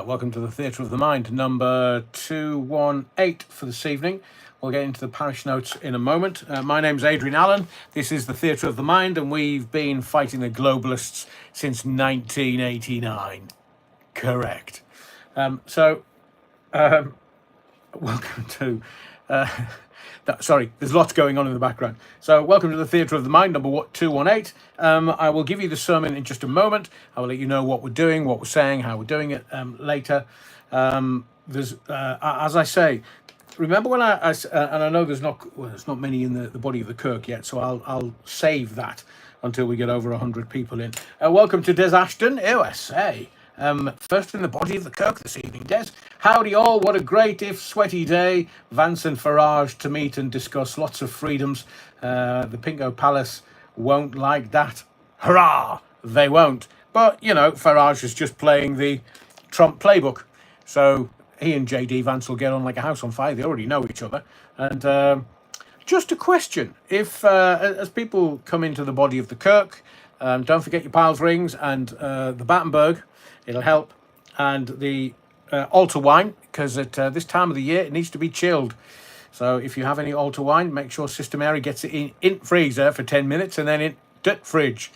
Welcome to the Theatre of the Mind, number 218 for this evening. We'll get into the parish notes in a moment. My name's Adrian Allen. This is the Theatre of the Mind, and we've been fighting the globalists since 1989. Correct. Welcome to... sorry, there's lots going on in the background. So welcome to the Theatre of the Mind, number 218. I will give you the sermon in just a moment. I will let you know what we're doing, what we're saying, how we're doing it later. As I say, remember when I and I know there's not many in the body of the Kirk yet, so I'll save that until we get over 100 people in. Welcome to Des Ashton, USA. First in the body of the Kirk this evening, Des. Howdy all, what a great if sweaty day. Vance and Farage to meet and discuss lots of freedoms. The Pinko Palace won't like that. Hurrah! They won't. But, you know, Farage is just playing the Trump playbook. So he and JD Vance will get on like a house on fire. They already know each other. And just a question. If, as people come into the body of the Kirk, don't forget your Piles rings and the Battenberg. It'll help. And the altar wine, because at this time of the year, it needs to be chilled. So if you have any altar wine, make sure Sister Mary gets it in freezer for 10 minutes and then in the fridge.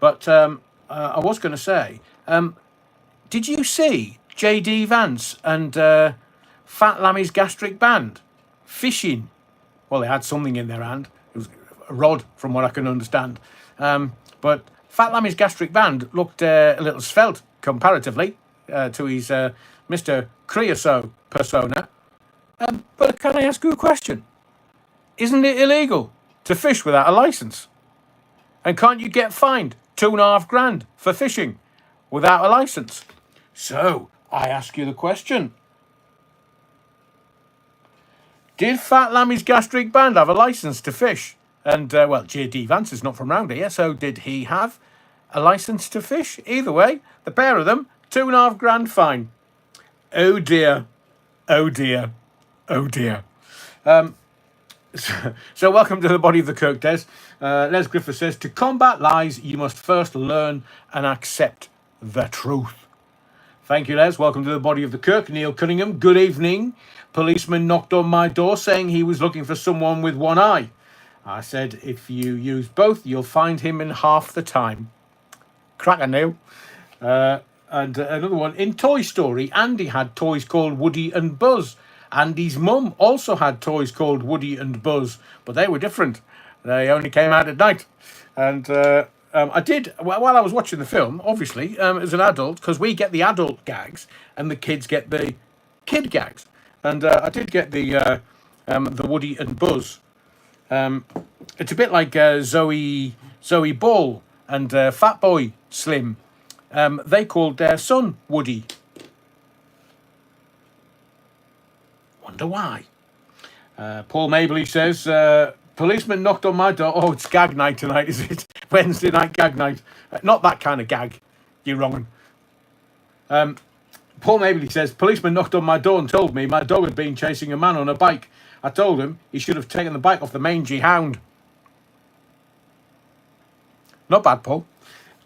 But I was going to say, did you see JD Vance and Fat Lammy's gastric band fishing? Well, they had something in their hand. It was a rod, from what I can understand. But Fat Lammy's gastric band looked a little svelte comparatively to his Mr. Creosote persona. But can I ask you a question? Isn't it illegal to fish without a license? And can't you get fined $2,500 for fishing without a license? So I ask you the question. Did Fat Lammy's gastric band have a license to fish? And, well, J.D. Vance is not from round here, so did he have a license to fish? Either way, the pair of them, $2,500 fine. Oh dear. Oh dear. Oh dear. So welcome to the body of the Kirk, Des. Les Griffith says, to combat lies, you must first learn and accept the truth. Thank you, Les. Welcome to the body of the Kirk. Neil Cunningham, good evening. Policeman knocked on my door saying he was looking for someone with one eye. I said, if you use both, you'll find him in half the time. Cracker, Neil. And another one, in Toy Story, Andy had toys called Woody and Buzz. Andy's mum also had toys called Woody and Buzz, but they were different. They only came out at night. And I did, while I was watching the film, obviously, as an adult, because we get the adult gags and the kids get the kid gags. And I did get the Woody and Buzz. It's a bit like Zoe Ball and Fatboy Slim. They called their son Woody. Wonder why. Paul Mabley says, policeman knocked on my door. Oh, it's gag night tonight, is it? Wednesday night gag night. Not that kind of gag. You're wrong. Paul Mabley says, policeman knocked on my door and told me my dog had been chasing a man on a bike. I told him he should have taken the bike off the mangy hound. Not bad, Paul.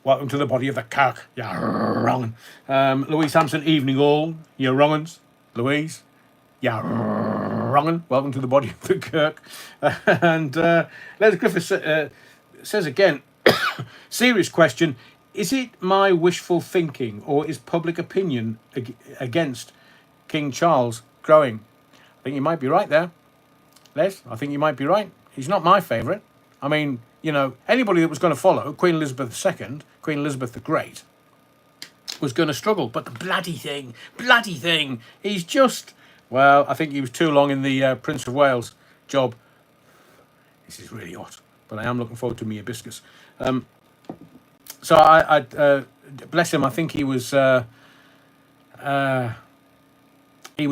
Welcome to the body of the Kirk. You're wrong. Louise Hampson, evening all. You're wrong-uns. Louise. You're wrong. Welcome to the body of the Kirk. And Les Griffith says again, serious question. Is it my wishful thinking or is public opinion against King Charles growing? I think you might be right there. Les, I think you might be right. He's not my favourite. I mean, you know, anybody that was going to follow Queen Elizabeth II, Queen Elizabeth the Great, was going to struggle. But the bloody thing, he's just, well, I think he was too long in the Prince of Wales job. This is really hot, but I am looking forward to me hibiscus. So I bless him, I think he was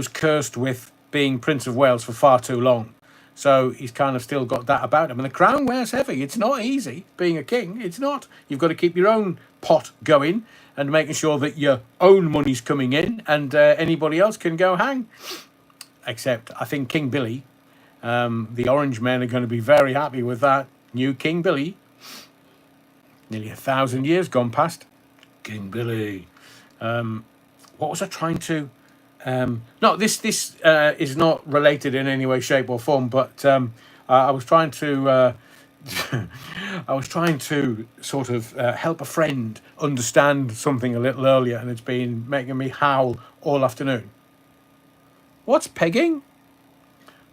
cursed with being Prince of Wales for far too long. So he's kind of still got that about him. And the crown wears heavy. It's not easy being a king. It's not. You've got to keep your own pot going and making sure that your own money's coming in and anybody else can go hang. Except I think King Billy, the Orange Men are going to be very happy with that. New King Billy. Nearly 1,000 years gone past. King Billy. what was I trying to? No, this is not related in any way, shape, or form. But I was trying to. I was trying to sort of help a friend understand something a little earlier, and it's been making me howl all afternoon. What's pegging?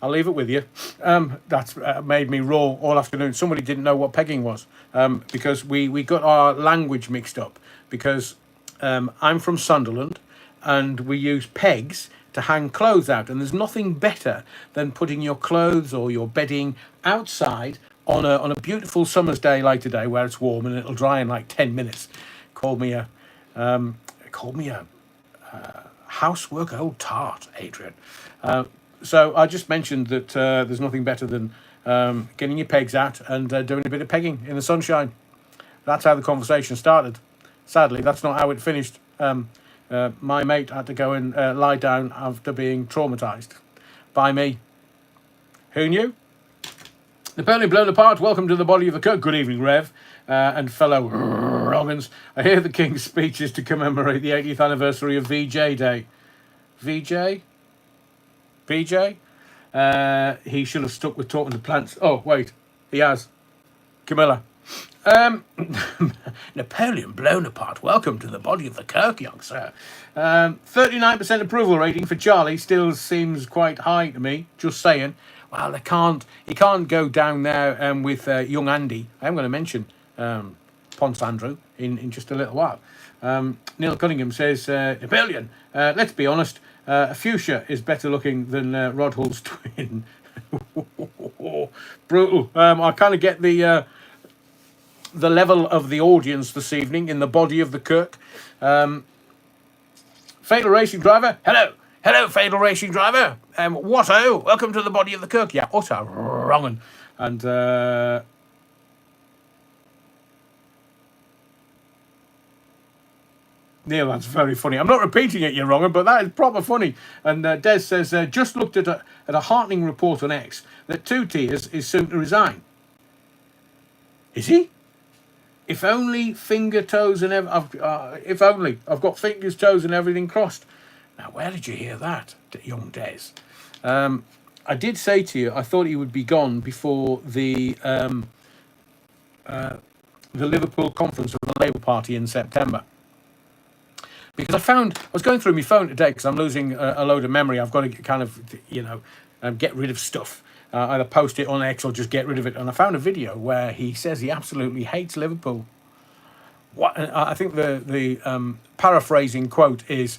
I'll leave it with you. That's made me roar all afternoon. Somebody didn't know what pegging was because we got our language mixed up. Because I'm from Sunderland and we use pegs to hang clothes out. And there's nothing better than putting your clothes or your bedding outside on a beautiful summer's day like today where it's warm and it'll dry in like 10 minutes. Called me a housework old tart, Adrian. So I just mentioned that there's nothing better than getting your pegs out and doing a bit of pegging in the sunshine. That's how the conversation started. Sadly, that's not how it finished. My mate had to go and lie down after being traumatised by me. Who knew? Napoleon blown apart. Welcome to the body of the Kirk. Good evening, Rev, and fellow Roggins. I hear the King's speech is to commemorate the 80th anniversary of VJ Day. VJ? VJ? He should have stuck with talking to plants. Oh, wait. He has. Camilla. Napoleon blown apart. Welcome to the body of the Kirk, young sir. 39% approval rating for Charlie still seems quite high to me. Just saying. Well, he can't go down there with young Andy. I am going to mention Ponce Andrew in just a little while. Neil Cunningham says, Napoleon, let's be honest, Fuchsia is better looking than Rod Hull's twin. Brutal. I kind of get the level of the audience this evening in the body of the Kirk. Fatal Racing Driver, hello. Hello, Fatal Racing Driver. Watto, welcome to the body of the Kirk. Yeah, utter wrong. And Neil, that's very funny. I'm not repeating it, you're wrong, but that is proper funny. And Des says, just looked at a heartening report on X that 2 Tiers is soon to resign. Is he? If only finger, toes, and if only I've got fingers, toes, and everything crossed. Now, where did you hear that, young Des? I did say to you, I thought he would be gone before the Liverpool conference of the Labour Party in September. Because I was going through my phone today because I'm losing a load of memory. I've got to kind of, get rid of stuff. Either post it on X or just get rid of it. And I found a video where he says he absolutely hates Liverpool. What I think the paraphrasing quote is,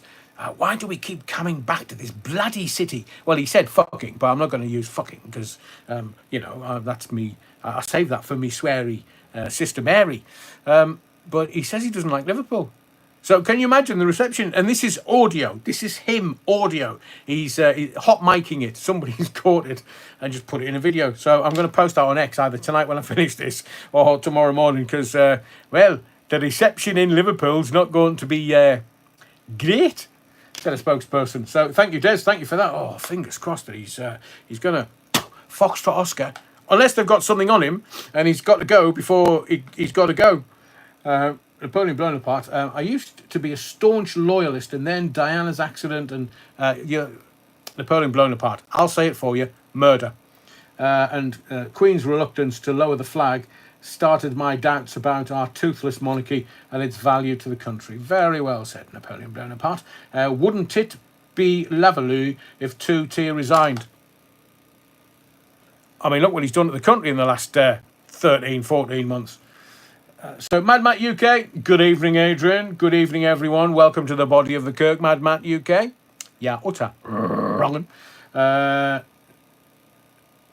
why do we keep coming back to this bloody city? Well, he said fucking, but I'm not going to use fucking because, that's me. I save that for me sweary sister Mary. But he says he doesn't like Liverpool. So can you imagine the reception? And this is audio. This is him audio. He's hot micing it. Somebody's caught it and just put it in a video. So I'm going to post that on X either tonight when I finish this or tomorrow morning because, the reception in Liverpool's not going to be great, said a spokesperson. So thank you, Des. Thank you for that. Oh, fingers crossed that he's going to Foxtrot Oscar. Unless they've got something on him and he's got to go before he's got to go. Napoleon blown apart. I used to be a staunch loyalist, and then Diana's accident and Napoleon blown apart. I'll say it for you: murder. And Queen's reluctance to lower the flag started my doubts about our toothless monarchy and its value to the country. Very well said, Napoleon blown apart. Wouldn't it be lovely if 2 Tier resigned? I mean, look what he's done to the country in the last 13, 14 months. So, Mad Matt UK, good evening, Adrian. Good evening, everyone. Welcome to the body of the Kirk, Mad Matt UK. Yeah, utter wrong.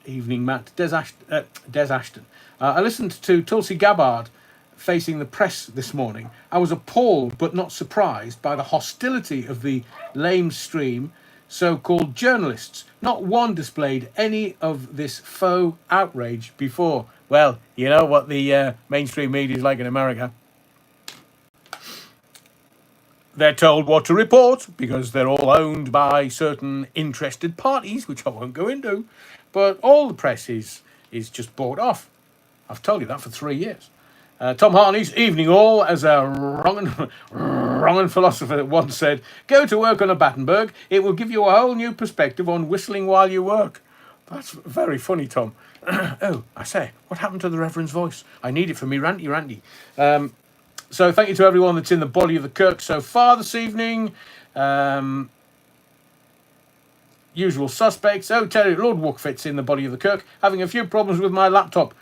Evening, Matt. Des Ashton. I listened to Tulsi Gabbard facing the press this morning. I was appalled but not surprised by the hostility of the lamestream so-called journalists. Not one displayed any of this faux outrage before. Well, you know what the mainstream media is like in America. They're told what to report because they're all owned by certain interested parties, which I won't go into. But all the press is just bought off. I've told you that for 3 years. Tom Harney's evening all, as a wrong philosopher once said, go to work on a Battenberg. It will give you a whole new perspective on whistling while you work. That's very funny, Tom. Oh, I say, what happened to the Reverend's voice? I need it for me ranty. So thank you to everyone that's in the body of the Kirk so far this evening. Usual suspects. Oh, Terry, Lord Wookfit's in the body of the Kirk. Having a few problems with my laptop.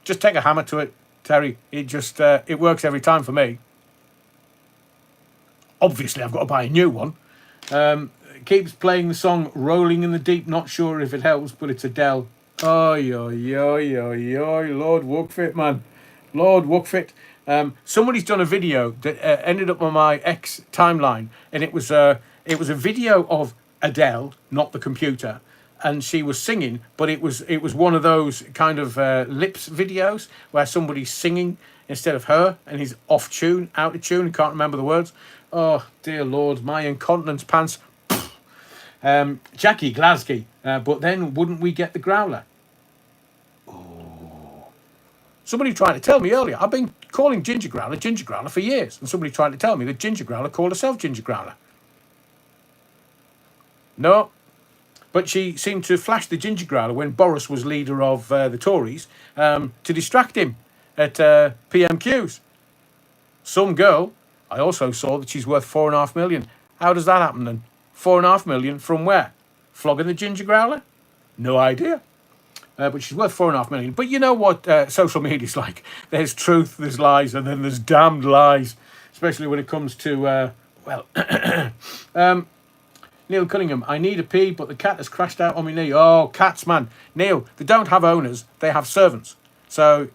Just take a hammer to it, Terry. It just, it works every time for me. Obviously, I've got to buy a new one. Keeps playing the song Rolling in the Deep. Not sure if it helps, but it's Adele. Lord Wookfit, man. Lord Wookfit. Somebody's done a video that ended up on my X timeline, and it was a video of Adele, not the computer, and she was singing, but it was one of those kind of lips videos where somebody's singing instead of her, and he's off tune, out of tune, and can't remember the words. Oh dear Lord, my incontinence pants. Jackie Glasgow, but then wouldn't we get the growler? Oh, somebody tried to tell me earlier. I've been calling Ginger Growler for years, and somebody tried to tell me that Ginger Growler called herself Ginger Growler. No, but she seemed to flash the Ginger Growler when Boris was leader of the Tories to distract him at PMQs. Some girl, I also saw that she's worth 4.5 million. How does that happen then? 4.5 million from where? Flogging the Ginger Growler? No idea. But she's worth 4.5 million. But you know what social media's like. There's truth, there's lies, and then there's damned lies. Especially when it comes to, Neil Cunningham, I need a pee, but the cat has crashed out on my knee. Oh, cats, man. Neil, they don't have owners, they have servants. So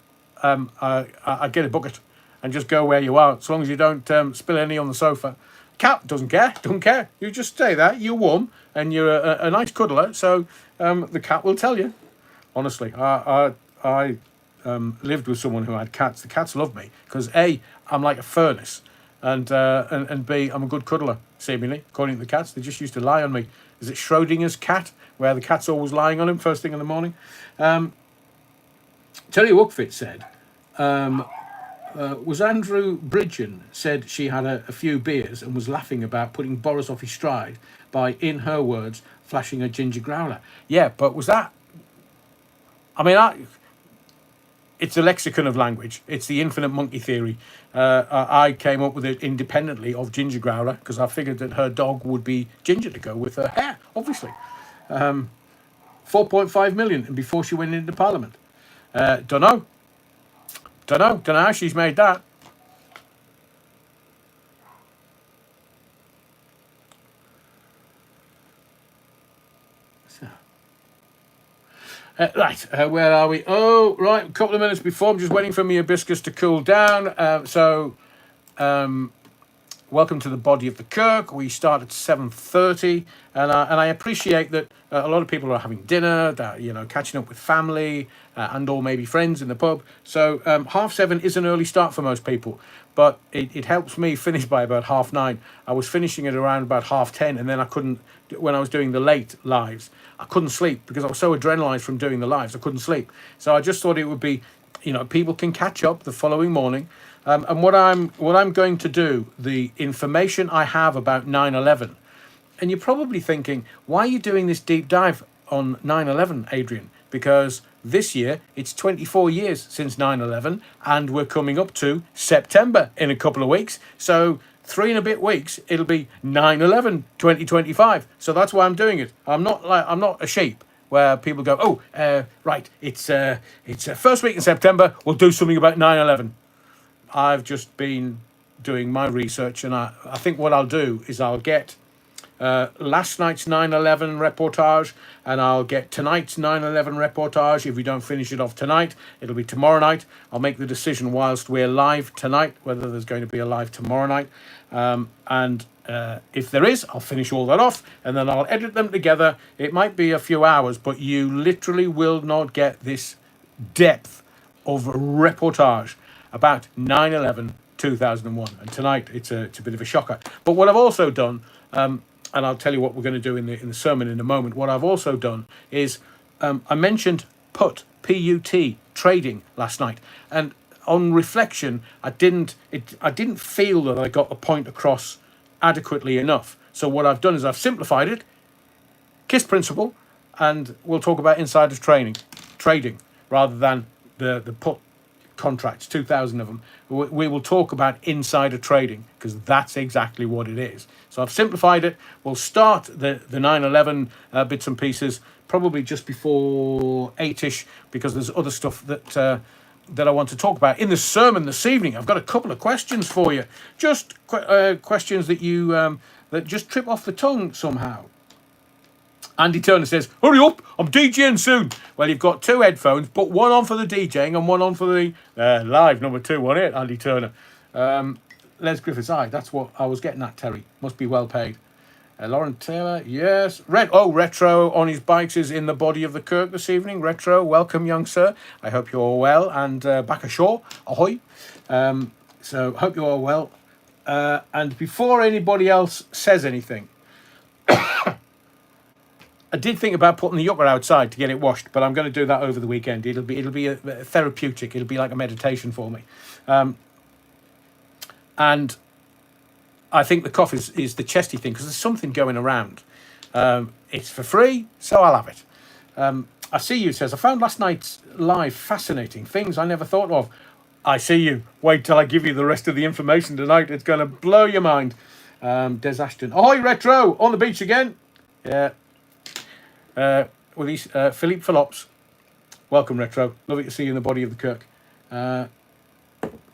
I get a bucket and just go where you are, as long as you don't spill any on the sofa. Cat doesn't care. You just stay there, you're warm, and you're a nice cuddler, so the cat will tell you. Honestly, I lived with someone who had cats. The cats love me, because A, I'm like a furnace, and B, I'm a good cuddler, seemingly, according to the cats. They just used to lie on me. Is it Schrodinger's cat, where the cat's always lying on him first thing in the morning? Terry Wookfit said, was Andrew Bridgen said she had a few beers and was laughing about putting Boris off his stride by, in her words, flashing a Ginger Growler. Yeah, but was that... I mean, it's a lexicon of language. It's the infinite monkey theory. I came up with it independently of Ginger Growler because I figured that her dog would be ginger to go with her hair, obviously. 4.5 million and before she went into Parliament. Don't know how she's made that. Right, where are we? Oh, right, a couple of minutes before. I'm just waiting for my hibiscus to cool down. Welcome to the body of the Kirk. We start at 7:30, and I appreciate that a lot of people are having dinner, that catching up with family and or maybe friends in the pub. So 7:30 is an early start for most people, but it helps me finish by about 9:30. I was finishing it around about 10:30, and then I couldn't, when I was doing the late lives, I couldn't sleep because I was so adrenalized from doing the lives. I couldn't sleep, so I just thought it would be, people can catch up the following morning. And what I'm going to do, the information I have about 9/11, and you're probably thinking, why are you doing this deep dive on 9/11, Adrian? Because this year it's 24 years since 9/11, and we're coming up to September in a couple of weeks. So 3 and a bit weeks, it'll be 9/11 2025. So that's why I'm doing it. I'm not a sheep where people go, right, it's first week in September, we'll do something about 9/11. I've just been doing my research, and I think what I'll do is I'll get last night's 9/11 reportage, and I'll get tonight's 9/11 reportage. If we don't finish it off tonight, it'll be tomorrow night. I'll make the decision whilst we're live tonight whether there's going to be a live tomorrow night, and if there is, I'll finish all that off, and then I'll edit them together. It might be a few hours, but you literally will not get this depth of reportage about 9/11 2001, and tonight it's a bit of a shocker. But what I've also done, and I'll tell you what we're going to do in the sermon in a moment. What I've also done is I mentioned PUT trading last night, and on reflection, I didn't feel that I got the point across adequately enough. So what I've done is I've simplified it, KISS principle, and we'll talk about insider trading rather than the put contracts, 2,000 of them. We will talk about insider trading because that's exactly what it is. So I've simplified it. We'll start the 9/11 bits and pieces probably just before 8ish, because there's other stuff that I want to talk about in the sermon this evening. I've got a couple of questions for you, just questions that you that just trip off the tongue somehow. Andy Turner says, hurry up, I'm DJing soon. Well, you've got two headphones, put one on for the DJing and one on for the live number 218, Andy Turner. Les Griffiths, that's what I was getting at, Terry. Must be well paid. Lauren Taylor, yes. Retro on his bikes is in the body of the Kirk this evening. Retro, welcome, young sir. I hope you're well and back ashore. Ahoy. So, hope you're all well. And before anybody else says anything, I did think about putting the yucca outside to get it washed, but I'm going to do that over the weekend. It'll be a therapeutic. It'll be like a meditation for me. And I think the cough is the chesty thing because there's something going around. It's for free, so I'll have it. I see you says, I found last night's live fascinating. Things I never thought of. I see you. Wait till I give you the rest of the information tonight. It's going to blow your mind. Des Ashton. Ahoy, Retro! On the beach again. Yeah. With these Philippe Phillips. Welcome, Retro. Lovely to see you in the body of the Kirk.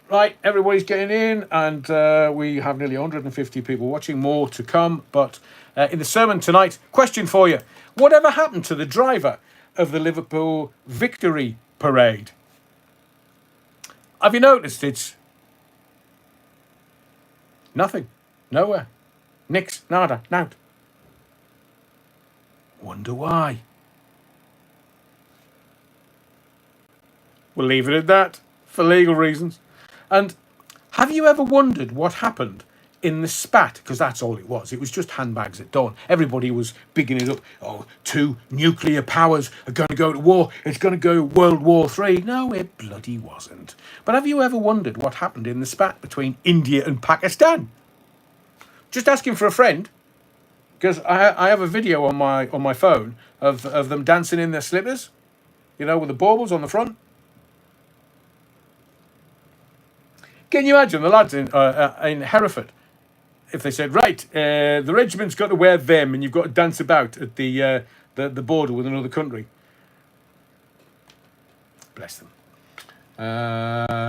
Right, everybody's getting in, and we have nearly 150 people watching. More to come. But in the sermon tonight, question for you. Whatever happened to the driver of the Liverpool victory parade? Have you noticed it's nothing? Nowhere. Nix. Nada. Nout. Wonder why. We'll leave it at that for legal reasons. And have you ever wondered what happened in the spat? Because that's all it was. It was just handbags at dawn. Everybody was bigging it up. Oh, 2 nuclear powers are going to go to war. It's going to go World War III. No, it bloody wasn't. But have you ever wondered what happened in the spat between India and Pakistan? Just asking for a friend. Because I have a video on my phone of them dancing in their slippers, you know, with the baubles on the front. Can you imagine the lads in Hereford if they said, right, the regiment's got to wear them and you've got to dance about at the border with another country? Bless them.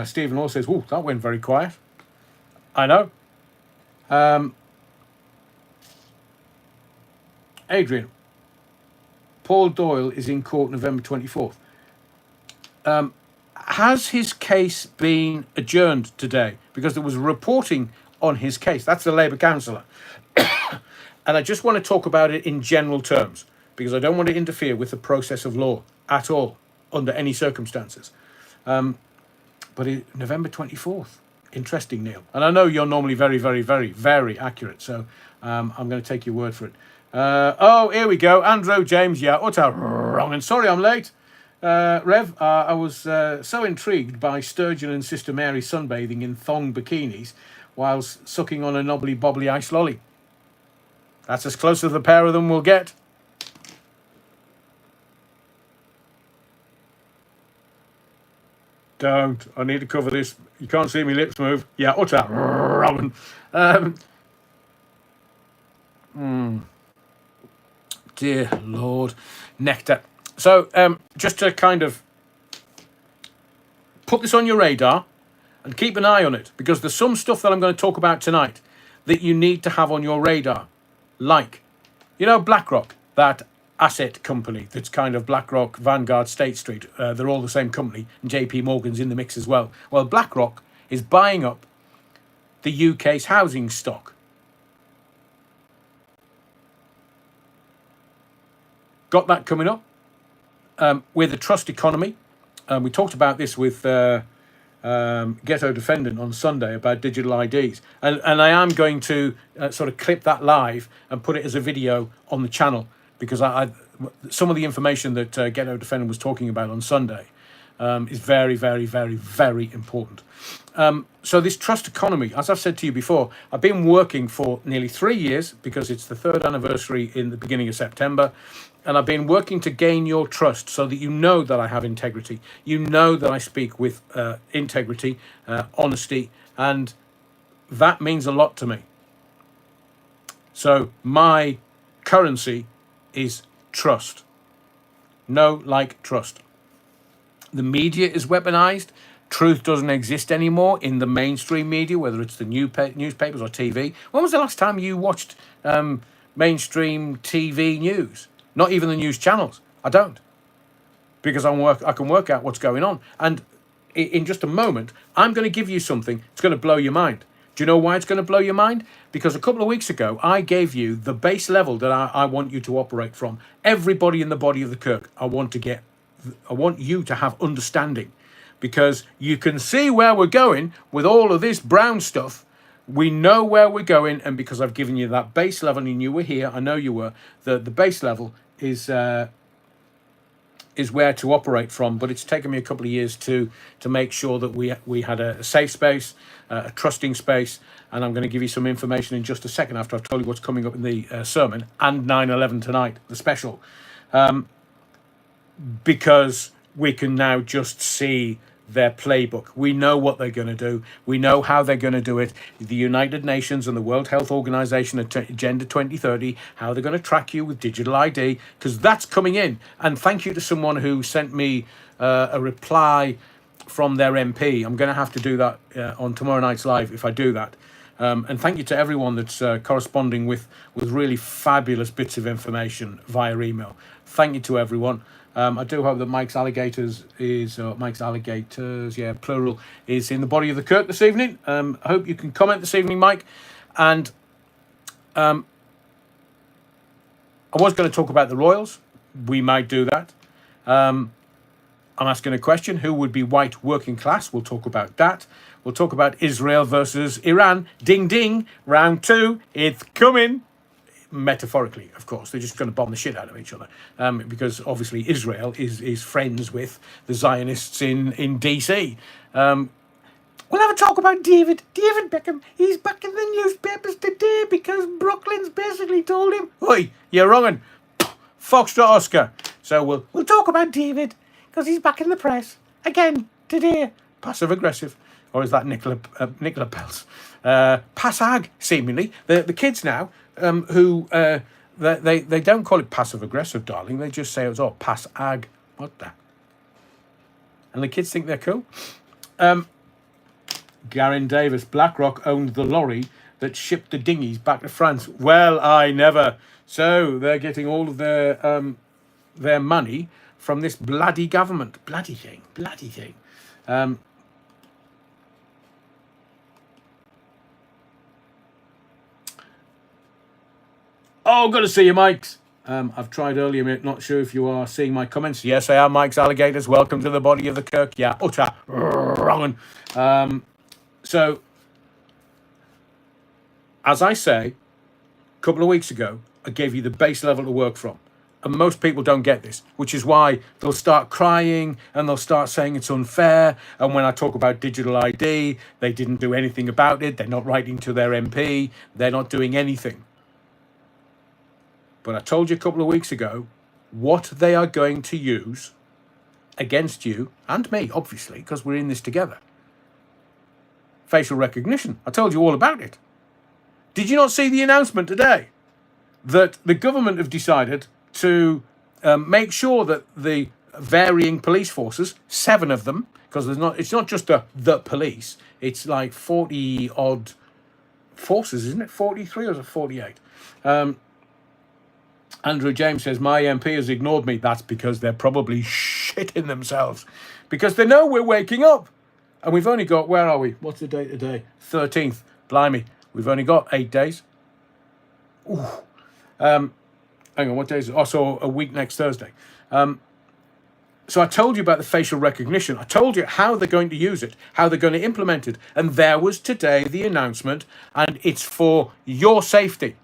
Stephen Law says, oh, that went very quiet. I know. Adrian, Paul Doyle is in court November 24th. Has his case been adjourned today? Because there was reporting on his case. That's the Labour councillor. And I just want to talk about it in general terms, because I don't want to interfere with the process of law at all, under any circumstances. But November 24th. Interesting, Neil. And I know you're normally very, very, very, very accurate, so I'm going to take your word for it. Here we go. Andrew James, yeah, utter wrong. And sorry I'm late. Rev, I was so intrigued by Sturgeon and Sister Mary sunbathing in thong bikinis whilst sucking on a knobbly bobbly ice lolly. That's as close as the pair of them will get. Don't. I need to cover this. You can't see me lips move. Yeah, utter wrong. Dear Lord. Nectar. So, just to kind of put this on your radar and keep an eye on it, because there's some stuff that I'm going to talk about tonight that you need to have on your radar. Like, you know, BlackRock, that asset company that's kind of BlackRock, Vanguard, State Street, they're all the same company, and JP Morgan's in the mix as well. Well, BlackRock is buying up the UK's housing stock. Got that coming up. With the trust economy. We talked about this with Ghetto Defendant on Sunday about digital IDs. And I am going to sort of clip that live and put it as a video on the channel, because some of the information that Ghetto Defendant was talking about on Sunday is very, very, very, very important. So this trust economy, as I've said to you before, I've been working for nearly 3 years because it's the 3rd anniversary in the beginning of September. And I've been working to gain your trust so that you know that I have integrity. You know that I speak with integrity, honesty, and that means a lot to me. So my currency is trust. Know, like, trust. The media is weaponized. Truth doesn't exist anymore in the mainstream media, whether it's the newspapers or TV. When was the last time you watched mainstream TV news? Not even the news channels. I don't, because I can work out what's going on. And in just a moment, I'm going to give you something that's going to blow your mind. Do you know why it's going to blow your mind? Because a couple of weeks ago, I gave you the base level that I want you to operate from. Everybody in the body of the Kirk, I want you to have understanding, because you can see where we're going with all of this brown stuff. We know where we're going, and because I've given you that base level, and you were here, I know you were, the base level is where to operate from. But it's taken me a couple of years to make sure that we had a safe space, a trusting space. And I'm going to give you some information in just a second after I've told you what's coming up in the sermon and 9/11 tonight, the special, because we can now just see their playbook. We know what they're going to do. We know how they're going to do it. The United Nations and the World Health Organization, Agenda 2030, how they're going to track you with digital ID, because that's coming in. And thank you to someone who sent me a reply from their MP. I'm going to have to do that on tomorrow night's live if I do that. And thank you to everyone that's corresponding with really fabulous bits of information via email. Thank you to everyone. I do hope that Mike's Alligators, yeah, plural, is in the body of the Kirk this evening. I hope you can comment this evening, Mike. And I was going to talk about the Royals. We might do that. I'm asking a question. Who would be white working class? We'll talk about that. We'll talk about Israel versus Iran. Ding, ding. Round 2. It's coming. Metaphorically, of course. They're just going to bomb the shit out of each other, because obviously Israel is friends with the Zionists in DC. We'll have a talk about David Beckham. He's back in the newspapers today because Brooklyn's basically told him, "Oi, you're wrong," and Foxtrot Oscar. So we'll talk about David because he's back in the press again today. Passive aggressive, or is that Nicola Peltz? Passag, seemingly. The kids now. Who they don't call it passive aggressive, darling. They just say it's all pass ag. What the? And the kids think they're cool. Garen Davis, BlackRock owned the lorry that shipped the dinghies back to France. Well, I never. So they're getting all of their money from this bloody government. Bloody thing. Oh, good to see you, Mikes. I've tried earlier, mate. Not sure if you are seeing my comments. Yes, I am, Mike's Alligators. Welcome to the body of the Kirk. Yeah, utter wrong. So, as I say, a couple of weeks ago, I gave you the base level to work from. And most people don't get this, which is why they'll start crying and they'll start saying it's unfair. And when I talk about digital ID, they didn't do anything about it. They're not writing to their MP. They're not doing anything. But I told you a couple of weeks ago what they are going to use against you and me, obviously, because we're in this together. Facial recognition. I told you all about it. Did you not see the announcement today that the government have decided to make sure that the varying police forces, 7 of them, because it's not just the police, it's like 40 odd forces, isn't it? 43 or is it 48? Andrew James says, my MP has ignored me. That's because they're probably shitting themselves. Because they know we're waking up. And we've only got, where are we? What's the date today? 13th. Blimey. We've only got 8 days. Ooh. Hang on, what day is it? Oh, so a week next Thursday. So I told you about the facial recognition. I told you how they're going to use it, how they're going to implement it. And there was today the announcement, and it's for your safety.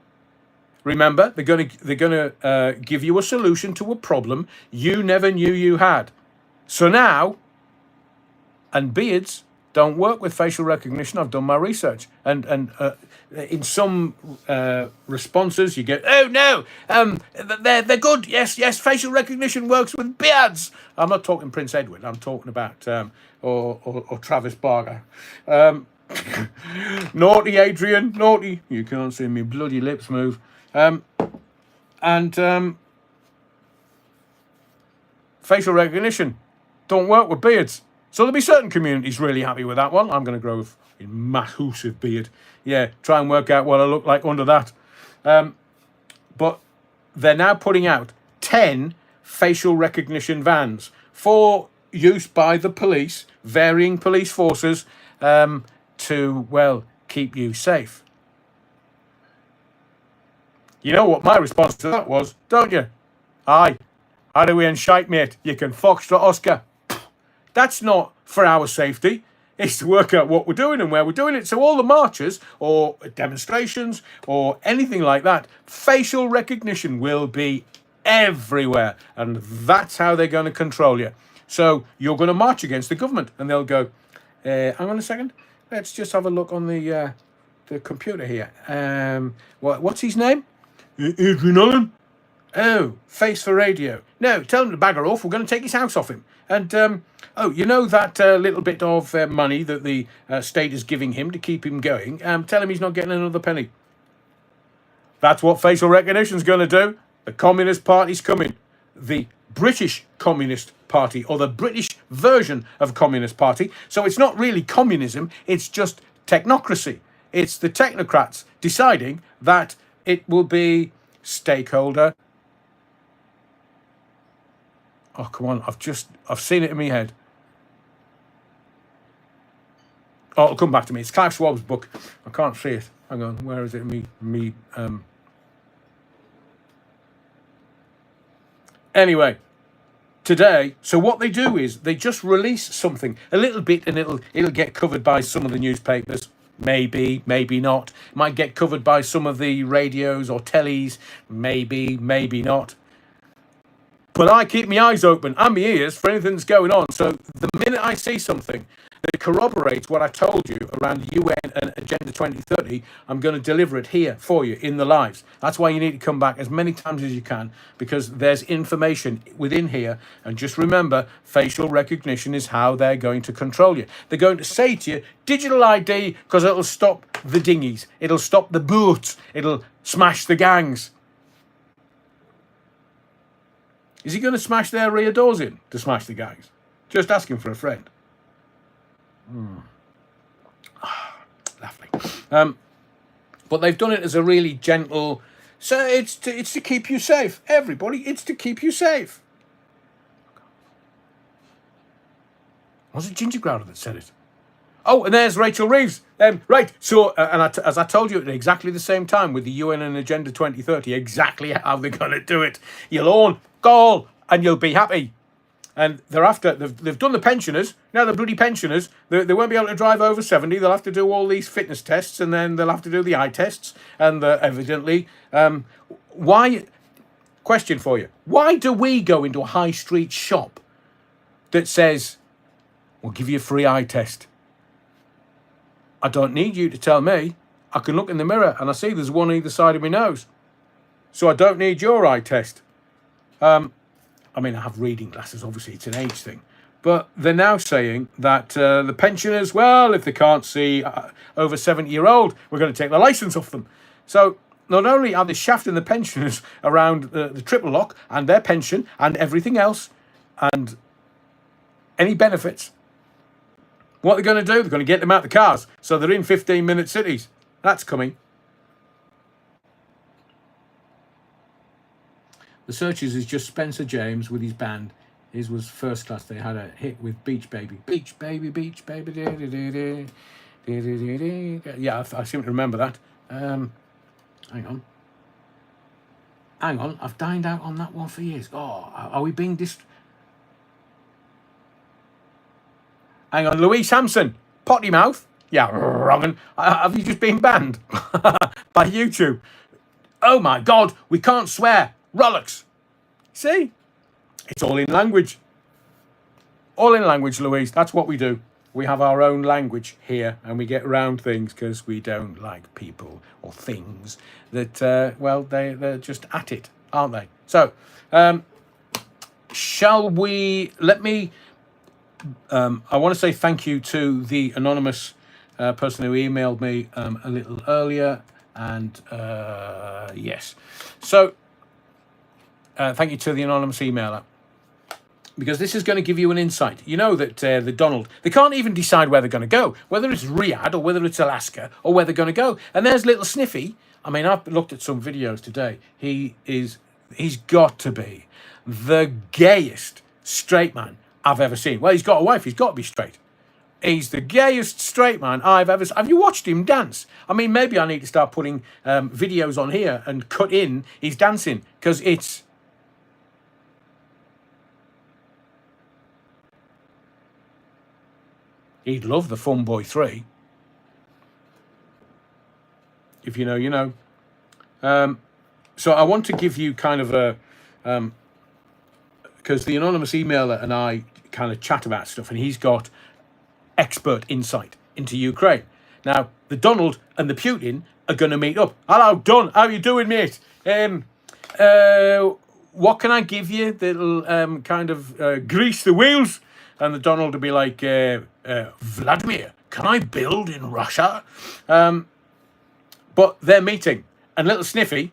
Remember, they're going to give you a solution to a problem you never knew you had. So now And beards don't work with facial recognition. I've done my research, and in some responses you get, oh no, they're good. Yes, facial recognition works with beards. I'm not talking Prince Edward. I'm talking about or Travis Barker. Naughty Adrian, naughty. You can't see me bloody lips move. And facial recognition don't work with beards. So there'll be certain communities really happy with that one. I'm going to grow a massive beard. Yeah, try and work out what I look like under that. But they're now putting out 10 facial recognition vans for use by the police, varying police forces, to, well, keep you safe. You know what my response to that was, don't you? Aye. How do we shite, mate? You can foxtrot Oscar. That's not for our safety. It's to work out what we're doing and where we're doing it. So all the marches or demonstrations or anything like that, facial recognition will be everywhere. And that's how they're going to control you. So you're going to march against the government and they'll go, hang on a second. Let's just have a look on the computer here. What's his name? Adrian Allen. Oh, face for radio. No, tell him to bagger off. We're going to take his house off him. And, you know that little bit of money that the state is giving him to keep him going? Tell him he's not getting another penny. That's what facial recognition is going to do. The Communist Party's coming. The British Communist Party, or the British version of Communist Party. So it's not really communism. It's just technocracy. It's the technocrats deciding that it will be stakeholder. Oh, come on. I've seen it in my head. Oh, it'll come back to me. It's Clive Schwab's book. I can't see it. Hang on. Where is it? Anyway, today, so what they do is they just release something a little bit and it'll get covered by some of the newspapers. Maybe not. Might get covered by some of the radios or tellies. Maybe not. But I keep my eyes open and my ears for anything that's going on. So the minute I see something that corroborates what I told you around the UN and Agenda 2030, I'm going to deliver it here for you in the lives. That's why you need to come back as many times as you can, because there's information within here. And just remember, facial recognition is how they're going to control you. They're going to say to you, digital ID, because it'll stop the dinghies. It'll stop the boats. It'll smash the gangs. Is he going to smash their rear doors in to smash the gangs? Just asking for a friend. Lovely. But they've done it as a really gentle. So it's to keep you safe, everybody. It's to keep you safe. Was it Ginger Growler that said it? Oh, and there's Rachel Reeves. Right. So, as I told you at exactly the same time with the UN and Agenda 2030, exactly how they're going to do it. You'll own goal and you'll be happy. And thereafter, they've done the pensioners. Now the bloody pensioners, they won't be able to drive over 70. They'll have to do all these fitness tests, and then they'll have to do the eye tests. And evidently, why? Question for you: why do we go into a high street shop that says, "We'll give you a free eye test"? I don't need you to tell me. I can look in the mirror and I see there's one either side of my nose. So I don't need your eye test. I mean, I have reading glasses, obviously, it's an age thing. But they're now saying that the pensioners, well, if they can't see over 70-year-old, we're going to take the licence off them. So not only are they shafting the pensioners around the triple lock and their pension and everything else and any benefits, what they're going to do, they're going to get them out the cars. So they're in 15-minute cities. That's coming. The Searchers is just Spencer James with his band. His was first class. They had a hit with Beach Baby. Beach Baby, Beach Baby. Yeah, I seem to remember that. Hang on. I've dined out on that one for years. Oh, are we being Hang on, Louise Hampson, potty mouth. Yeah, wrong. Have you just been banned by YouTube? Oh my God, we can't swear. Rollocks. See? It's all in language. All in language, Louise. That's what we do. we have our own language here, and we get around things because we don't like people or things that, well, they're just at it, aren't they? So, shall we, I want to say thank you to the anonymous person who emailed me a little earlier, and yes. So, thank you to the anonymous emailer, because this is going to give you an insight. You know that the Donald, they can't even decide where they're going to go, whether it's Riyadh or whether it's Alaska or where they're going to go. And there's little Sniffy. I mean, I've looked at some videos today. He's got to be the gayest straight man I've ever seen. Well, he's got a wife. He's got to be straight. He's the gayest straight man I've ever seen. Have you watched him dance? I mean, maybe I need to start putting videos on here and cut in his dancing, because it's... He'd love the Fun Boy 3. If you know, you know. So I want to give you kind of a... because the anonymous emailer and I kind of chat about stuff, and he's got expert insight into Ukraine. Now, the Donald and the Putin are going to meet up. Hello, Don. How you doing, mate? What can I give you that'll kind of grease the wheels? And the Donald will be like, Vladimir, can I build in Russia? But they're meeting. And little Sniffy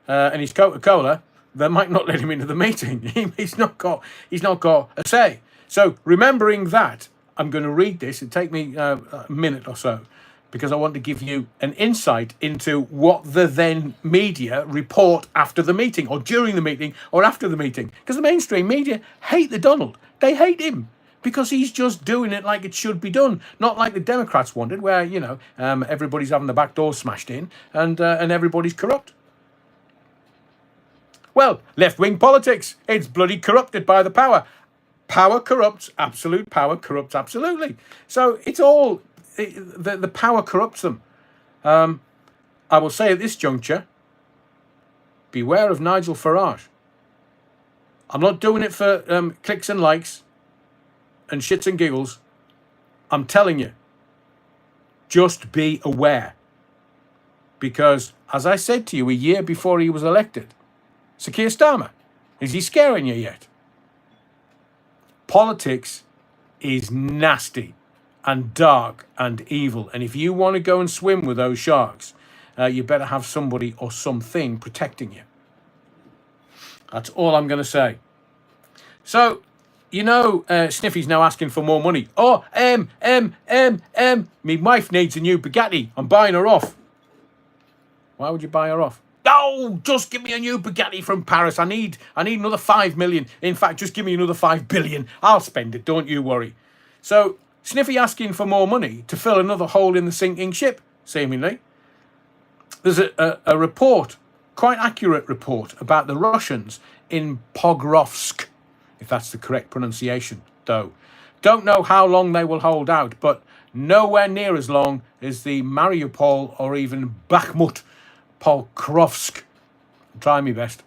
and his Coca-Cola, they might not let him into the meeting. He's not got a say. So remembering that, I'm going to read this. It'll take me a minute or so, because I want to give you an insight into what the then media report after the meeting, or during the meeting, or after the meeting. Because the mainstream media hate the Donald. They hate him, because he's just doing it like it should be done, not like the Democrats wanted, where, you know, everybody's having the back door smashed in, and everybody's corrupt. Well, left-wing politics, it's bloody corrupted by the power. Power corrupts, absolute power corrupts absolutely. So it's all, the power corrupts them. I will say at this juncture, beware of Nigel Farage. I'm not doing it for clicks and likes and shits and giggles. I'm telling you, just be aware. Because, as I said to you a year before he was elected, Sir Keir Starmer, is he scaring you yet? Politics is nasty and dark and evil. And if you want to go and swim with those sharks, you better have somebody or something protecting you. That's all I'm going to say. So, you know, Sniffy's now asking for more money. Oh, me wife needs a new Bugatti. I'm buying her off. Why would you buy her off? No, just give me a new Bugatti from Paris. I need another 5 million. In fact, just give me another 5 billion. I'll spend it, don't you worry. So, Sniffy asking for more money to fill another hole in the sinking ship, seemingly. There's a report, quite accurate report, about the Russians in Pokrovsk, if that's the correct pronunciation, though. Don't know how long they will hold out, but nowhere near as long as the Mariupol or even Bakhmut. Pokrovsk. Try my best.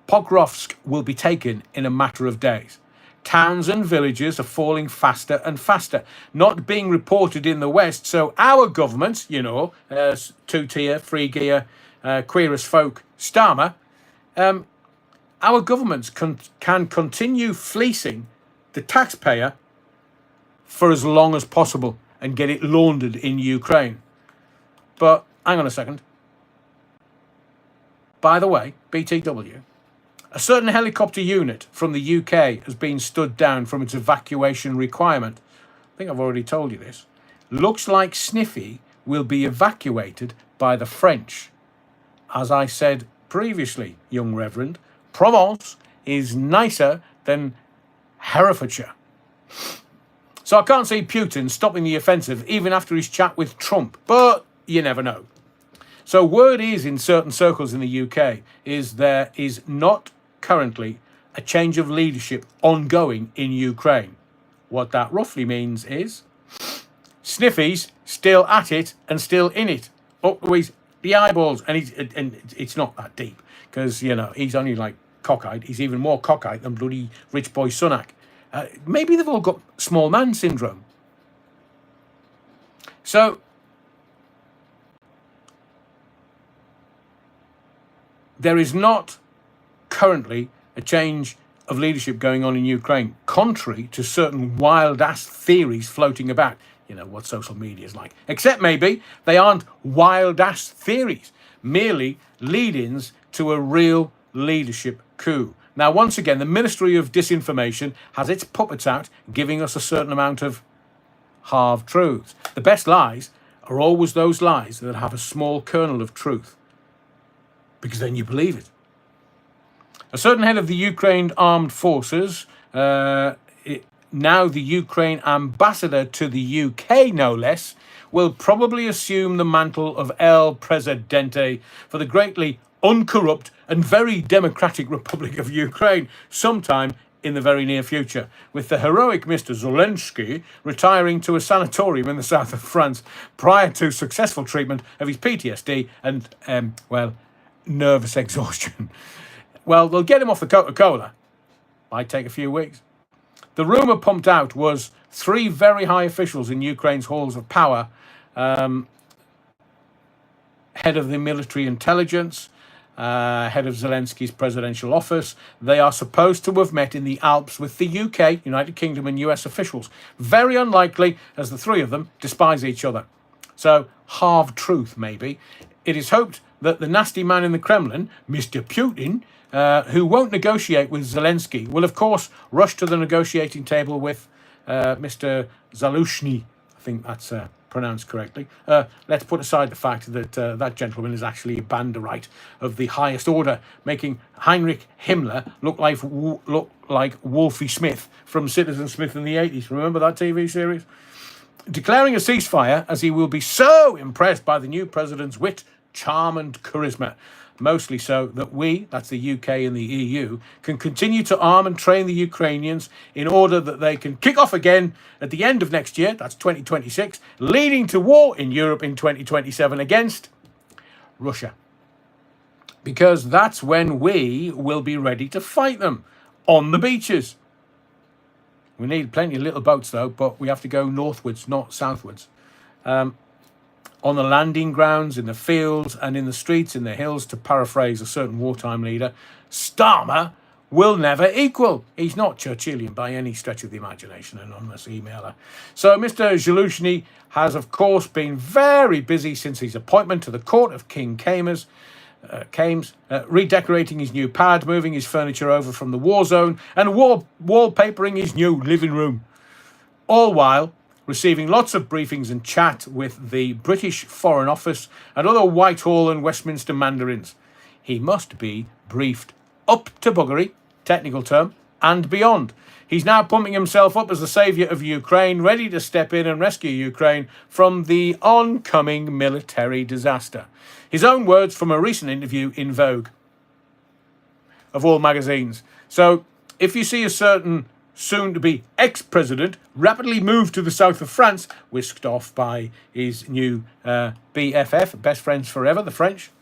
Pokrovsk will be taken in a matter of days. Towns and villages are falling faster and faster, not being reported in the West. So our government, you know, two-tier, free-gear, queer as folk, Starmer, our governments can continue fleecing the taxpayer for as long as possible and get it laundered in Ukraine. But hang on a second. By the way, BTW, a certain helicopter unit from the UK has been stood down from its evacuation requirement. I think I've already told you this. Looks like Sniffy will be evacuated by the French. As I said previously, young Reverend, Provence is nicer than Herefordshire. So I can't see Putin stopping the offensive even after his chat with Trump, but you never know. So word is, in certain circles in the UK, is there is not currently a change of leadership ongoing in Ukraine. What that roughly means is Sniffy's still at it and still in it. Oh, he's the eyeballs, and it's not that deep, because, you know, he's only like cockeyed. He's even more cockeyed than bloody rich boy Sunak. Maybe they've all got small man syndrome. So there is not currently a change of leadership going on in Ukraine, contrary to certain wild-ass theories floating about. You know what social media is like. Except maybe they aren't wild-ass theories, merely lead-ins to a real leadership coup. Now, once again, the Ministry of Disinformation has its puppets out, giving us a certain amount of half-truths. The best lies are always those lies that have a small kernel of truth, because then you believe it. A certain head of the Ukraine armed forces, now the Ukraine ambassador to the UK, no less, will probably assume the mantle of El Presidente for the greatly uncorrupt and very democratic Republic of Ukraine sometime in the very near future, with the heroic Mr. Zelensky retiring to a sanatorium in the south of France prior to successful treatment of his PTSD and, nervous exhaustion. Well, they'll get him off the Coca-Cola. Might take a few weeks. The rumour pumped out was 3 very high officials in Ukraine's halls of power, head of the military intelligence, head of Zelensky's presidential office. They are supposed to have met in the Alps with the UK, United Kingdom and US officials. Very unlikely, as the 3 of them despise each other. So, half-truth maybe. It is hoped that the nasty man in the Kremlin, Mr. Putin, who won't negotiate with Zelensky, will of course rush to the negotiating table with Mr. Zaluzhny. I think that's pronounced correctly. Let's put aside the fact that that gentleman is actually a banderite of the highest order, making Heinrich Himmler look like Wolfie Smith from Citizen Smith in the 80s. Remember that TV series? Declaring a ceasefire, as he will be so impressed by the new president's wit, charm and charisma. Mostly so that we, that's the UK and the EU, can continue to arm and train the Ukrainians in order that they can kick off again at the end of next year, that's 2026, leading to war in Europe in 2027 against Russia. Because that's when we will be ready to fight them on the beaches. We need plenty of little boats though, but we have to go northwards, not southwards. On the landing grounds, in the fields, and in the streets, in the hills, to paraphrase a certain wartime leader, Starmer will never equal. He's not Churchillian by any stretch of the imagination, anonymous emailer. So Mr. Zelensky has, of course, been very busy since his appointment to the court of King Kames, redecorating his new pad, moving his furniture over from the war zone, and wallpapering his new living room. All while receiving lots of briefings and chat with the British Foreign Office and other Whitehall and Westminster mandarins. He must be briefed up to buggery, technical term, and beyond. He's now pumping himself up as the saviour of Ukraine, ready to step in and rescue Ukraine from the oncoming military disaster. His own words from a recent interview in Vogue, of all magazines. So, if you see a certain soon-to-be ex-president rapidly moved to the south of France, whisked off by his new BFF, best friends forever, the French,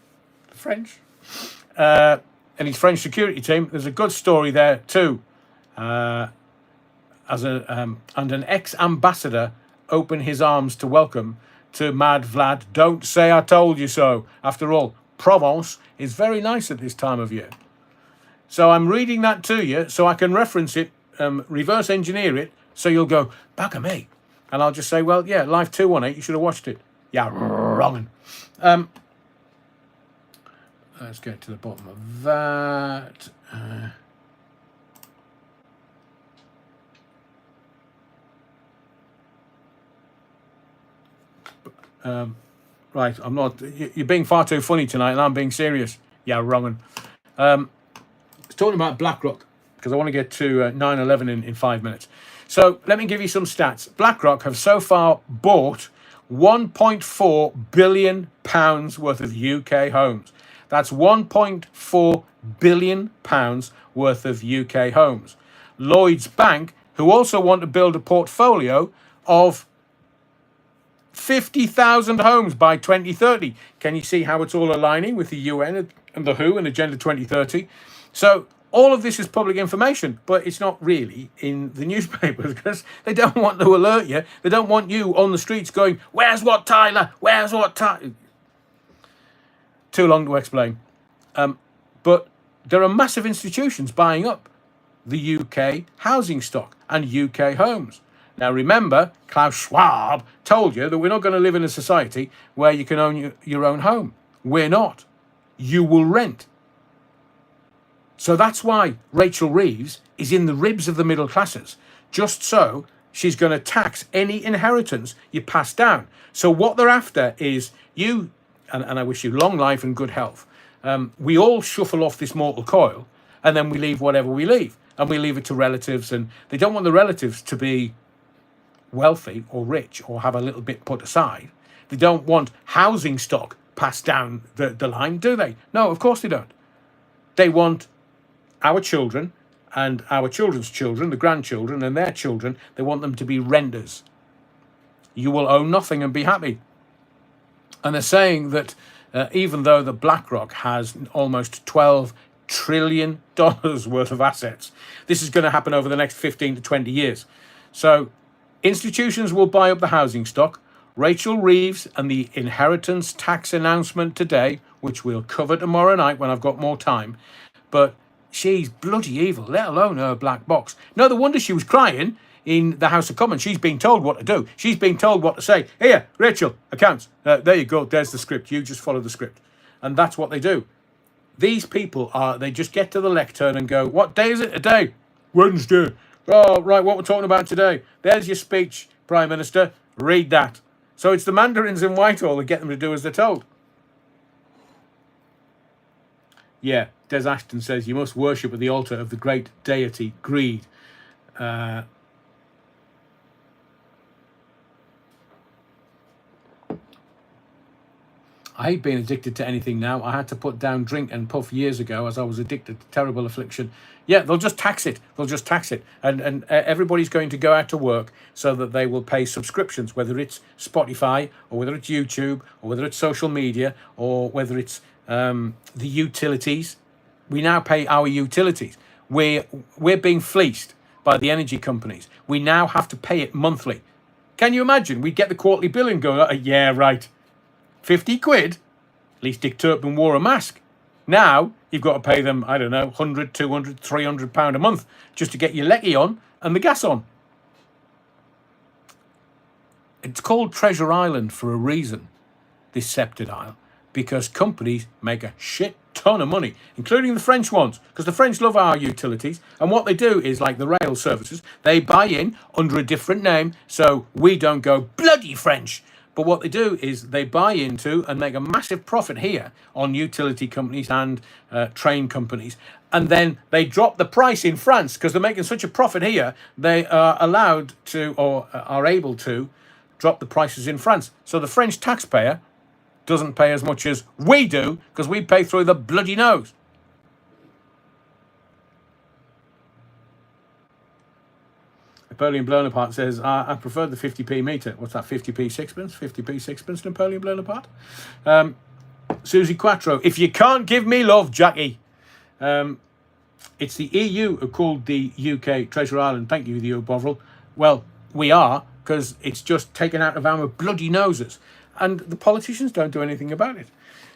and his French security team. There's a good story there too. And an ex-ambassador opened his arms to welcome to Mad Vlad. Don't say I told you so. After all, Provence is very nice at this time of year. So I'm reading that to you so I can reference it, reverse engineer it, so you'll go, back at me. And I'll just say, well, yeah, Live 218, you should have watched it. Yeah, wrong. Let's get to the bottom of that. Right, I'm not. You're being far too funny tonight, and I'm being serious. Yeah, wrong. It's talking about BlackRock, because I want to get to 9/11 in 5 minutes. So let me give you some stats. BlackRock have so far bought £1.4 billion worth of UK homes. That's £1.4 billion worth of UK homes. Lloyds Bank, who also want to build a portfolio of 50,000 homes by 2030. Can you see how it's all aligning with the UN and the WHO and Agenda 2030? So All of this is public information, but it's not really in the newspapers because they don't want to alert you. They don't want you on the streets going, where's what, Tyler? Where's what, Tyler? Too long to explain. But there are massive institutions buying up the UK housing stock and UK homes. Now remember, Klaus Schwab told you that we're not going to live in a society where you can own your own home. We're not. You will rent. So that's why Rachel Reeves is in the ribs of the middle classes. Just so she's going to tax any inheritance you pass down. So what they're after is you, and I wish you long life and good health. We all shuffle off this mortal coil and then we leave whatever we leave. And we leave it to relatives, and they don't want the relatives to be wealthy or rich or have a little bit put aside. They don't want housing stock passed down the line, do they? No, of course they don't. They want our children and our children's children, the grandchildren and their children, they want them to be renters. You will own nothing and be happy. And they're saying that even though the BlackRock has almost $12 trillion worth of assets, this is going to happen over the next 15 to 20 years. So institutions will buy up the housing stock. Rachel Reeves and the inheritance tax announcement today, which we'll cover tomorrow night when I've got more time, but she's bloody evil, let alone her black box. No wonder she was crying in the House of Commons. She's being told what to do. She's being told what to say. Here, Rachel, accounts. There you go. There's the script. You just follow the script. And that's what they do. These people they just get to the lectern and go, what day is it today? Wednesday. Oh, right, what we're talking about today. There's your speech, Prime Minister. Read that. So it's the mandarins in Whitehall that get them to do as they're told. Yeah, Des Ashton says you must worship at the altar of the great deity, greed. I hate being addicted to anything now. I had to put down drink and puff years ago as I was addicted to terrible affliction. Yeah, they'll just tax it. They'll just tax it. And everybody's going to go out to work so that they will pay subscriptions, whether it's Spotify or whether it's YouTube or whether it's social media or whether it's the utilities. We now pay our utilities. We're being fleeced by the energy companies. We now have to pay it monthly. Can you imagine? We'd get the quarterly bill and go, yeah, right. 50 quid? At least Dick Turpin wore a mask. Now, you've got to pay them, I don't know, 100, 200, 300 pound a month just to get your lecky on and the gas on. It's called Treasure Island for a reason, this Sceptred Isle, because companies make a shit ton of money, including the French ones, because the French love our utilities. And what they do is, like the rail services, they buy in under a different name so we don't go bloody French. But what they do is they buy into and make a massive profit here on utility companies and train companies. And then they drop the price in France because they're making such a profit here. They are allowed to, or are able to, drop the prices in France. So the French taxpayer doesn't pay as much as we do because we pay through the bloody nose. Napoleon Blown Apart says, I prefer the 50p meter. What's that, 50p sixpence? 50p sixpence, Napoleon Blown Apart? Susie Quattro, if you can't give me love, Jackie. It's the EU who called the UK Treasure Island. Thank you, Theo Bovril. Well, we are, because it's just taken out of our bloody noses. And the politicians don't do anything about it.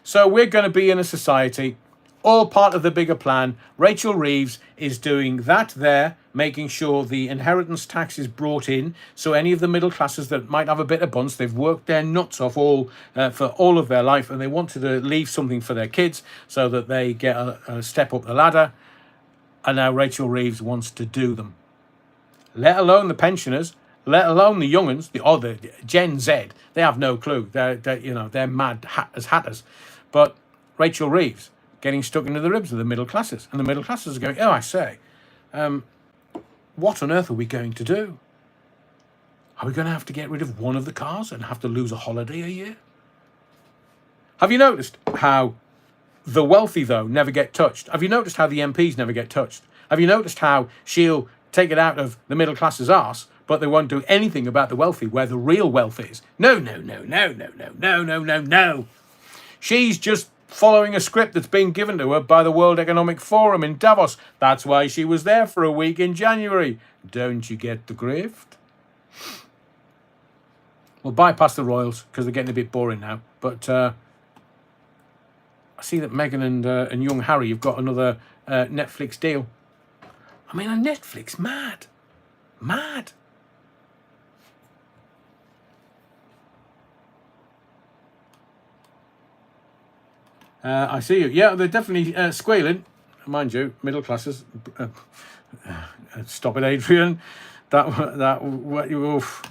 So we're going to be in a society, all part of the bigger plan. Rachel Reeves is doing that there, making sure the inheritance tax is brought in. So any of the middle classes that might have a bit of bunch, they've worked their nuts off for all of their life, and they wanted to leave something for their kids so that they get a step up the ladder. And now Rachel Reeves wants to do them. Let alone the pensioners, let alone the young'uns, the Gen Z. They have no clue. They're mad as hatters. But Rachel Reeves getting stuck into the ribs of the middle classes, and the middle classes are going, oh, I say, what on earth are we going to do? Are we going to have to get rid of one of the cars and have to lose a holiday a year? Have you noticed how the wealthy, though, never get touched? Have you noticed how the MPs never get touched? Have you noticed how she'll take it out of the middle class's arse, but they won't do anything about the wealthy, where the real wealth is? No, no, no, no, no, no, no, no, no, no. She's just following a script that's been given to her by the World Economic Forum in Davos. That's why she was there for a week in January. Don't you get the grift? We'll bypass the royals because they're getting a bit boring now. But I see that Meghan and young Harry have got another Netflix deal. I mean, a Netflix, mad. I see you. Yeah, they're definitely squealing. Mind you, middle classes. Stop it, Adrian. Oof.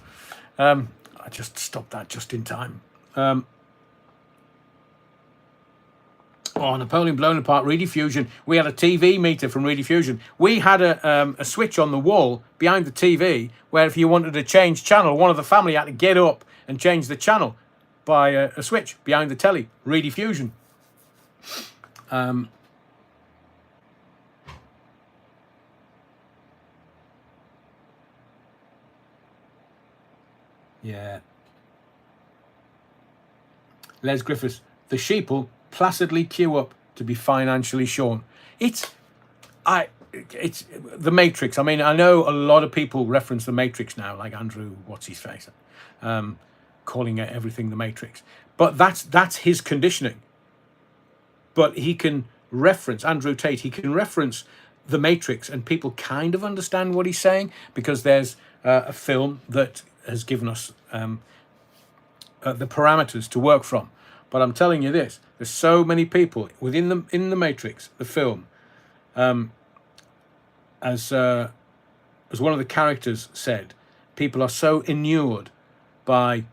I just stopped that just in time. Napoleon blown apart, Rediffusion. We had a TV meter from Rediffusion. We had a switch on the wall behind the TV where if you wanted to change channel, one of the family had to get up and change the channel by a switch behind the telly. Rediffusion. Yeah. Les Griffiths. The sheeple placidly queue up to be financially shorn. It's the Matrix. I mean, I know a lot of people reference the Matrix now, like Andrew, what's his face, calling it everything the Matrix. But that's his conditioning. But he can reference, Andrew Tate, he can reference the Matrix and people kind of understand what he's saying because there's a film that has given us the parameters to work from. But I'm telling you this, there's so many people in the Matrix, the film, as one of the characters said, people are so inured by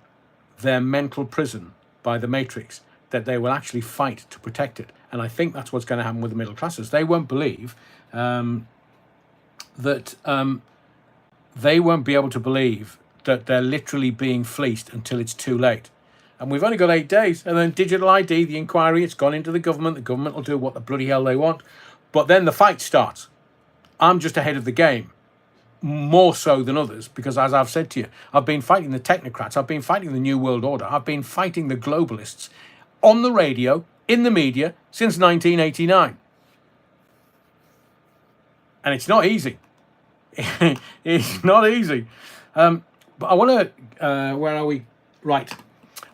their mental prison, by the Matrix, that they will actually fight to protect it. And I think that's what's going to happen with the middle classes. They won't believe that they won't be able to believe that they're literally being fleeced until it's too late. And we've only got 8 days. And then digital ID, the inquiry, it's gone into the government. The government will do what the bloody hell they want. But then the fight starts. I'm just ahead of the game, more so than others, because as I've said to you, I've been fighting the technocrats. I've been fighting the New World Order. I've been fighting the globalists on the radio, in the media, since 1989. And it's not easy. It's not easy. But I want to, where are we? Right.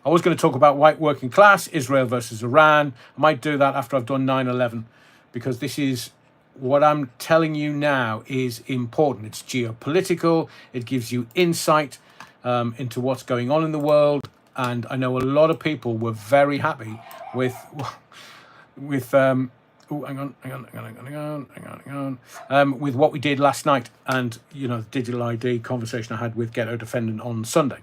I was going to talk about white working class, Israel versus Iran. I might do that after I've done 9/11, because this is what I'm telling you now is important. It's geopolitical. It gives you insight into what's going on in the world. And I know a lot of people were very happy with with what we did last night, and the digital ID conversation I had with Ghetto Defendant on Sunday.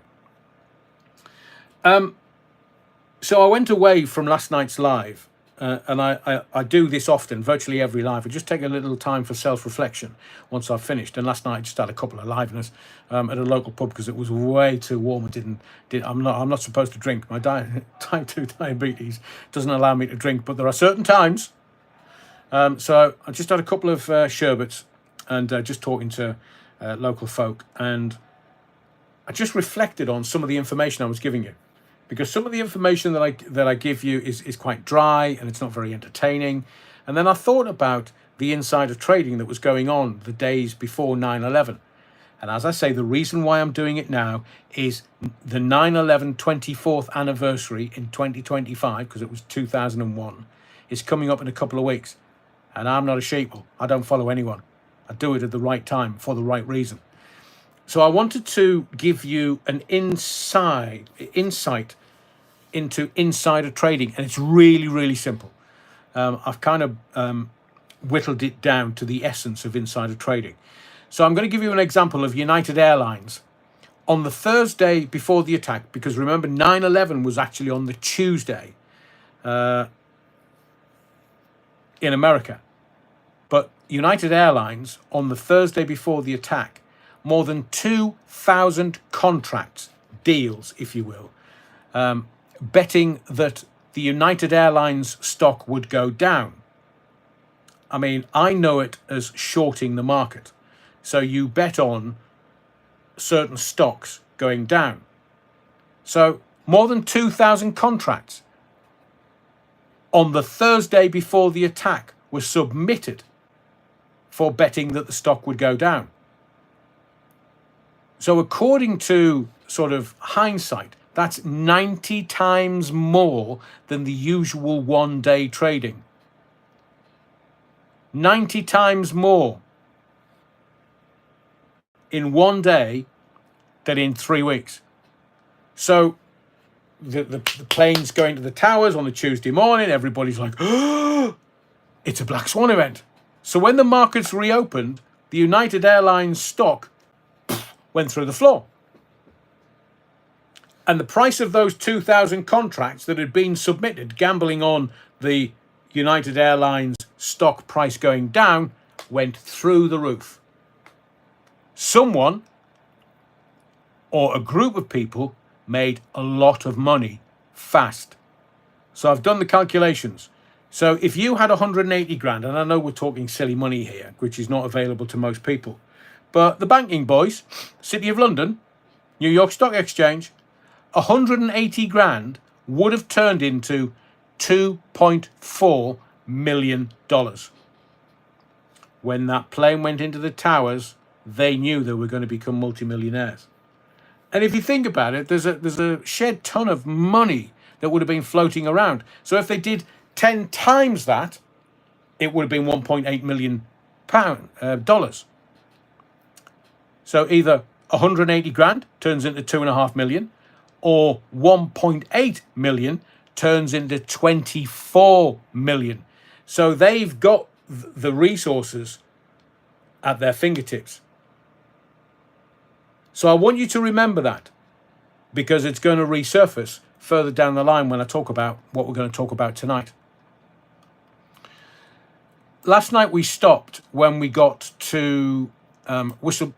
So I went away from last night's live, and I do this often, virtually every live. I just take a little time for self-reflection once I've finished. And last night I just had a couple of liveness at a local pub because it was way too warm. I'm not supposed to drink. My type 2 diabetes doesn't allow me to drink, but there are certain times. So I just had a couple of sherbets and just talking to local folk, and I just reflected on some of the information I was giving you. Because some of the information that I give you is quite dry and it's not very entertaining. And then I thought about the insider trading that was going on the days before 9/11. And as I say, the reason why I'm doing it now is the 9/11 24th anniversary in 2025, because it was 2001, is coming up in a couple of weeks. And I'm not a sheeple. I don't follow anyone. I do it at the right time for the right reason. So I wanted to give you an insight into insider trading, and it's really, really simple. I've kind of whittled it down to the essence of insider trading. So I'm going to give you an example of United Airlines. On the Thursday before the attack, because remember 9/11 was actually on the Tuesday in America. But United Airlines, on the Thursday before the attack, more than 2,000 contracts, deals, if you will, betting that the United Airlines stock would go down. I mean, I know it as shorting the market. So you bet on certain stocks going down. So more than 2,000 contracts on the Thursday before the attack were submitted for betting that the stock would go down. So according to sort of hindsight, that's 90 times more than the usual one-day trading. 90 times more in one day than in 3 weeks. So the planes going to the towers on the Tuesday morning, everybody's like, oh, it's a black swan event. So when the markets reopened, the United Airlines stock went through the floor. And the price of those 2,000 contracts that had been submitted, gambling on the United Airlines stock price going down, went through the roof. Someone or a group of people made a lot of money fast. So I've done the calculations. So if you had 180 grand, and I know we're talking silly money here, which is not available to most people, but the banking boys, City of London, New York Stock Exchange, 180 grand would have turned into $2.4 million. When that plane went into the towers, they knew they were going to become multimillionaires. And if you think about it, there's a shed ton of money that would have been floating around. So if they did 10 times that, it would have been $1.8 million. So either 180 grand turns into 2.5 million, or 1.8 million turns into 24 million. So they've got the resources at their fingertips. So I want you to remember that, because it's going to resurface further down the line when I talk about what we're going to talk about tonight. Last night we stopped when we got to Whistleblowers.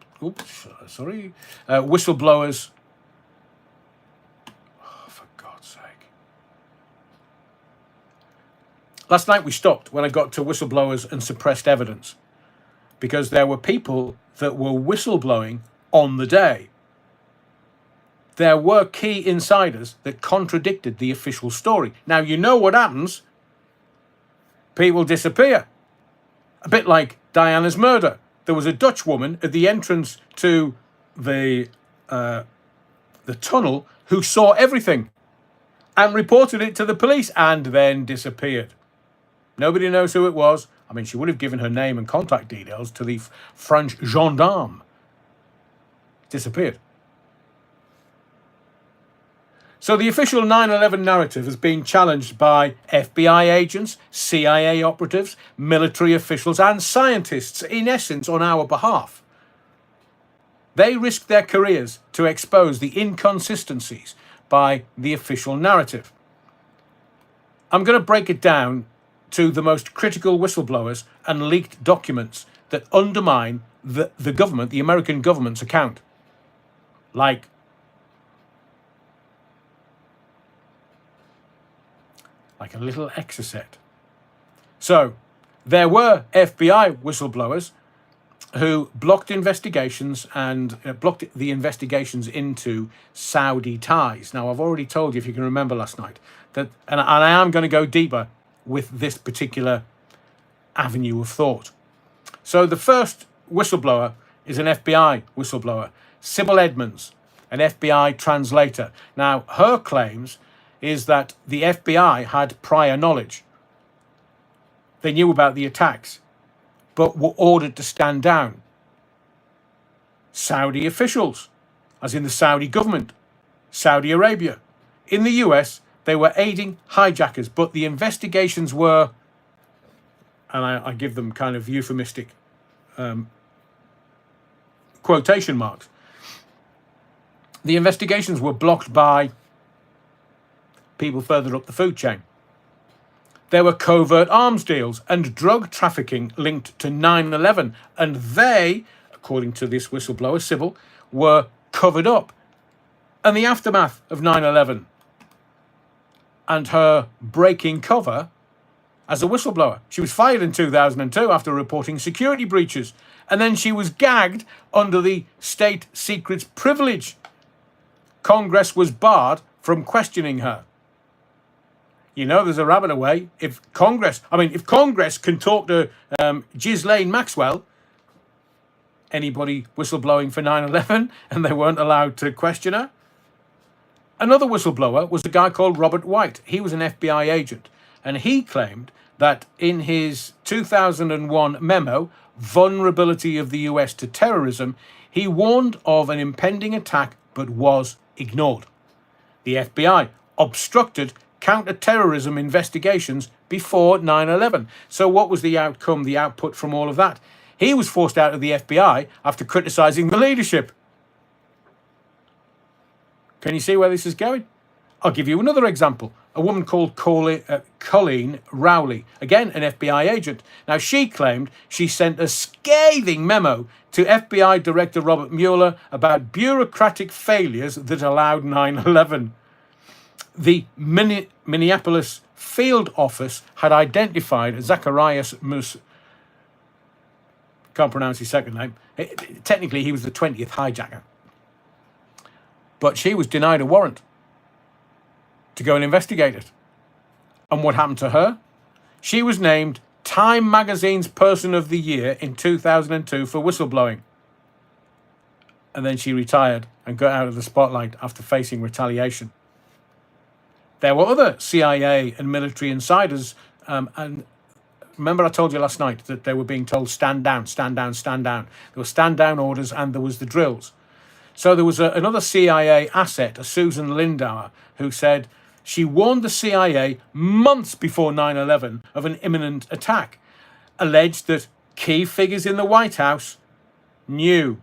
Oh, for God's sake. Last night we stopped when I got to whistleblowers and suppressed evidence, because there were people that were whistleblowing on the day. There were key insiders that contradicted the official story. Now, you know what happens. People disappear. A bit like Diana's murder. There was a Dutch woman at the entrance to the tunnel who saw everything and reported it to the police and then disappeared. Nobody knows who it was. I mean, she would have given her name and contact details to the French gendarme. Disappeared. So the official 9/11 narrative has been challenged by FBI agents, CIA operatives, military officials, and scientists, in essence, on our behalf. They risked their careers to expose the inconsistencies by the official narrative. I'm going to break it down to the most critical whistleblowers and leaked documents that undermine the government, the American government's account. Like a little exocet. So there were FBI whistleblowers who blocked investigations and blocked the investigations into Saudi ties. Now, I've already told you, if you can remember last night, that, and I am going to go deeper with this particular avenue of thought. So the first whistleblower is an FBI whistleblower, Sybil Edmonds, an FBI translator. Now, her claims is that the FBI had prior knowledge. They knew about the attacks, but were ordered to stand down. Saudi officials, as in the Saudi government, Saudi Arabia. In the US, they were aiding hijackers, but the investigations were, and I give them kind of euphemistic quotation marks, the investigations were blocked by people further up the food chain. There were covert arms deals and drug trafficking linked to 9/11, and they, according to this whistleblower, Sybil, were covered up. And the aftermath of 9/11 and her breaking cover as a whistleblower. She was fired in 2002 after reporting security breaches, and then she was gagged under the state secrets privilege. Congress was barred from questioning her. You know, there's a rabbit away. If Congress can talk to Ghislaine Maxwell, anybody whistleblowing for 9/11, and they weren't allowed to question her. Another whistleblower was a guy called Robert White. He was an FBI agent, and he claimed that in his 2001 memo, Vulnerability of the US to Terrorism, he warned of an impending attack but was ignored. The FBI obstructed counter-terrorism investigations before 9/11. So what was the outcome, the output from all of that? He was forced out of the FBI after criticizing the leadership. Can you see where this is going? I'll give you another example. A woman called Colleen Rowley, again an FBI agent. Now, she claimed she sent a scathing memo to FBI Director Robert Mueller about bureaucratic failures that allowed 9/11. The Minneapolis field office had identified Zacharias can't pronounce his second name. Technically, he was the 20th hijacker. But she was denied a warrant to go and investigate it. And what happened to her? She was named Time Magazine's Person of the Year in 2002 for whistleblowing. And then she retired and got out of the spotlight after facing retaliation. There were other CIA and military insiders. And remember I told you last night that they were being told, stand down, stand down, stand down. There were stand down orders and there was the drills. So there was another CIA asset, a Susan Lindauer, who said she warned the CIA months before 9/11 of an imminent attack, alleged that key figures in the White House knew.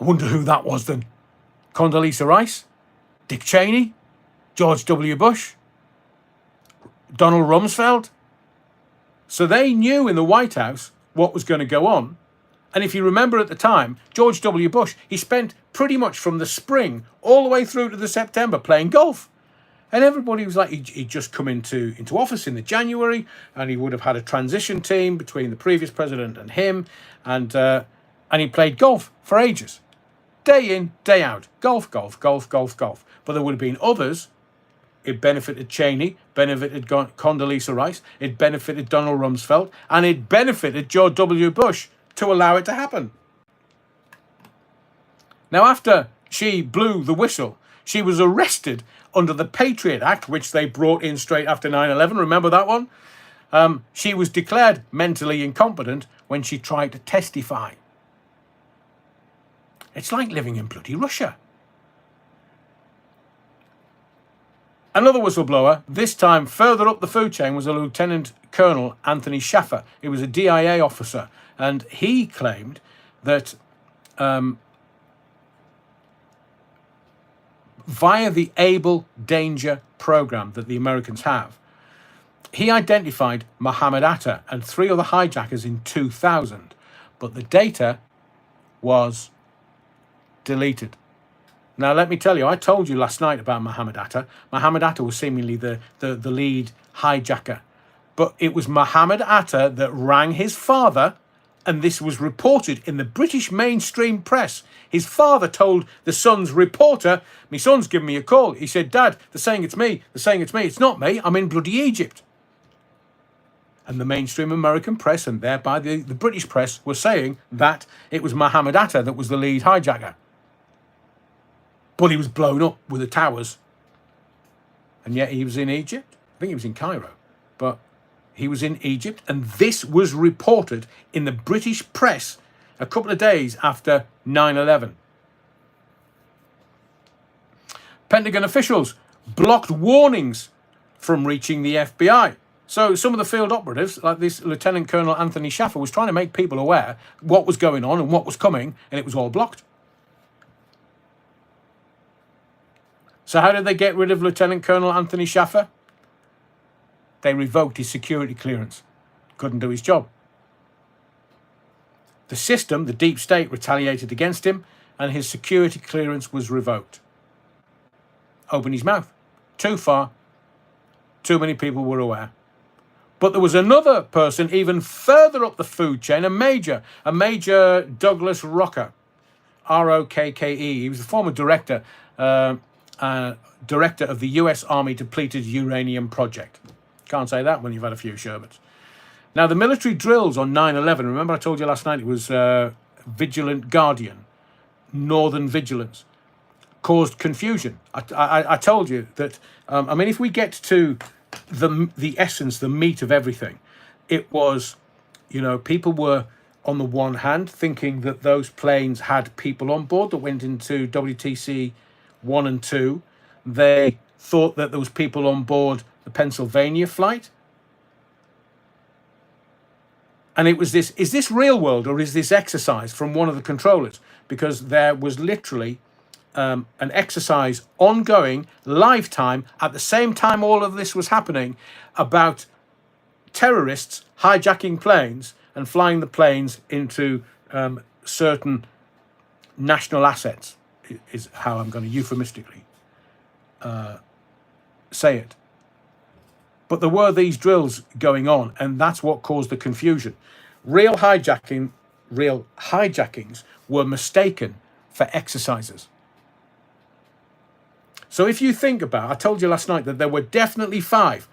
I wonder who that was then. Condoleezza Rice? Dick Cheney? George W. Bush? Donald Rumsfeld? So they knew in the White House what was going to go on. And if you remember at the time, George W. Bush, he spent pretty much from the spring all the way through to the September playing golf. And everybody was like, he'd just come into office in the January, and he would have had a transition team between the previous president and him. And he played golf for ages. Day in, day out. Golf, golf, golf, golf, golf. But there would have been others. It benefited Cheney, benefited Condoleezza Rice, it benefited Donald Rumsfeld, and it benefited George W. Bush to allow it to happen. Now, after she blew the whistle, she was arrested under the Patriot Act, which they brought in straight after 9/11. Remember that one? She was declared mentally incompetent when she tried to testify. It's like living in bloody Russia. Another whistleblower, this time further up the food chain, was a Lieutenant Colonel Anthony Schaffer. He was a DIA officer, and he claimed that via the Able Danger program that the Americans have, he identified Mohammed Atta and 3 other hijackers in 2000, but the data was deleted. Now, let me tell you, I told you last night about Mohammed Atta. Mohammed Atta was seemingly the lead hijacker. But it was Mohammed Atta that rang his father, and this was reported in the British mainstream press. His father told the Sun's reporter, my son's giving me a call. He said, Dad, they're saying it's me. They're saying it's me. It's not me. I'm in bloody Egypt. And the mainstream American press, and thereby the British press, were saying that it was Mohammed Atta that was the lead hijacker. But he was blown up with the towers. And yet he was in Egypt. I think he was in Cairo. But he was in Egypt. And this was reported in the British press a couple of days after 9/11. Pentagon officials blocked warnings from reaching the FBI. So some of the field operatives, like this Lieutenant Colonel Anthony Schaffer, was trying to make people aware what was going on and what was coming, and it was all blocked. So how did they get rid of Lieutenant Colonel Anthony Schaffer? They revoked his security clearance. Couldn't do his job. The system, the deep state, retaliated against him, and his security clearance was revoked. Open his mouth. Too far. Too many people were aware. But there was another person even further up the food chain, a major Douglas Rocker, R-O-K-K-E. He was the former director director of the US Army depleted uranium project. Can't say that when you've had a few sherbets. Now, the military drills on 9/11, remember I told you last night it was Vigilant Guardian, Northern Vigilance, caused confusion. I told you that, I mean, if we get to the essence, the meat of everything, it was, you know, people were, on the one hand, thinking that those planes had people on board that went into WTC 1 and 2. They thought that there was people on board the Pennsylvania flight. And it was this, is this real world or is this exercise from one of the controllers? Because there was literally an exercise ongoing, lifetime, at the same time all of this was happening, about terrorists hijacking planes and flying the planes into certain national assets, is how I'm going to euphemistically say it. But there were these drills going on, and that's what caused the confusion. Real hijackings were mistaken for exercises. So if you think about, I told you last night that there were definitely five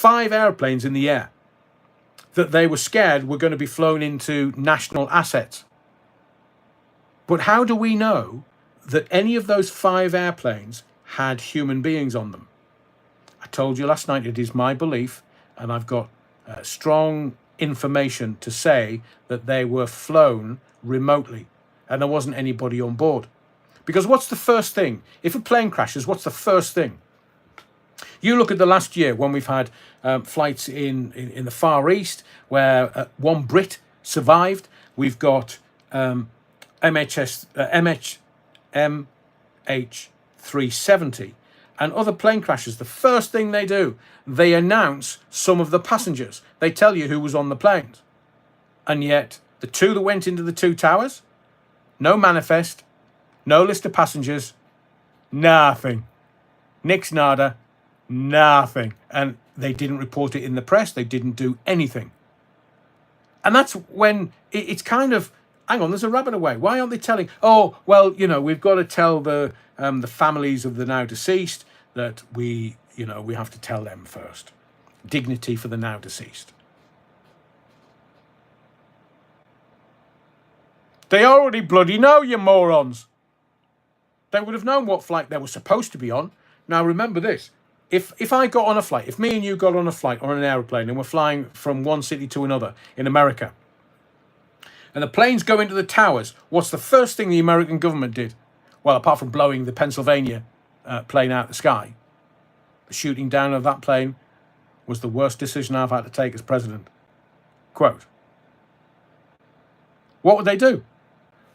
airplanes in the air that they were scared were going to be flown into national assets. But how do we know that any of those 5 airplanes had human beings on them? I told you last night it is my belief, and I've got strong information to say that they were flown remotely and there wasn't anybody on board. Because what's the first thing? If a plane crashes, what's the first thing? You look at the last year when we've had flights in the Far East where one Brit survived. We've got MH370 and other plane crashes. The first thing they do, they announce some of the passengers. They tell you who was on the planes. And yet the 2 that went into the 2 towers, no manifest, no list of passengers, nothing. Nix nada, nothing. And they didn't report it in the press. They didn't do anything. And that's when it's kind of, hang on, there's a rabbit away. Why aren't they telling? Oh, well, you know, we've got to tell the families of the now deceased that we have to tell them first. Dignity for the now deceased. They already bloody know, you morons. They would have known what flight they were supposed to be on. Now, remember this. If I got on a flight, if me and you got on a flight on an aeroplane and we're flying from one city to another in America, and the planes go into the towers, what's the first thing the American government did? Well, apart from blowing the Pennsylvania plane out of the sky, the shooting down of that plane was the worst decision I've had to take as president. Quote. What would they do?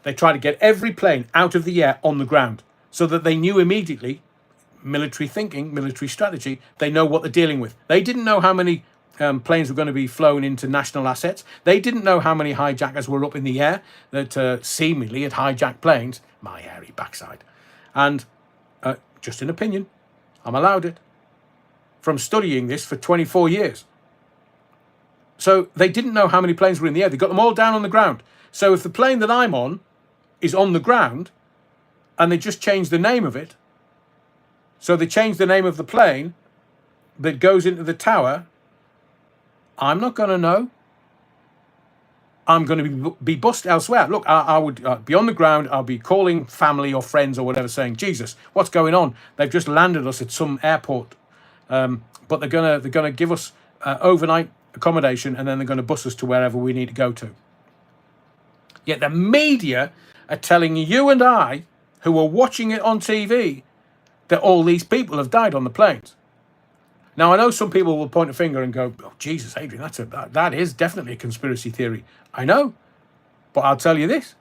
They try to get every plane out of the air on the ground so that they knew immediately, military thinking, military strategy, they know what they're dealing with. They didn't know how many planes were going to be flown into national assets. They didn't know how many hijackers were up in the air that seemingly had hijacked planes. My hairy backside. And just an opinion, I'm allowed it, from studying this for 24 years. So they didn't know how many planes were in the air. They got them all down on the ground. So if the plane that I'm on is on the ground and they just changed the name of it, so they changed the name of the plane that goes into the tower, I'm not going to know. I'm going to be bussed elsewhere. Look, I would be on the ground. I'll be calling family or friends or whatever saying, Jesus, what's going on? They've just landed us at some airport. But they're going to give us overnight accommodation and then they're going to bus us to wherever we need to go to. Yet the media are telling you and I, who are watching it on TV, that all these people have died on the planes. Now, I know some people will point a finger and go, oh, Jesus, Adrian, that is definitely a conspiracy theory. I know. But I'll tell you this.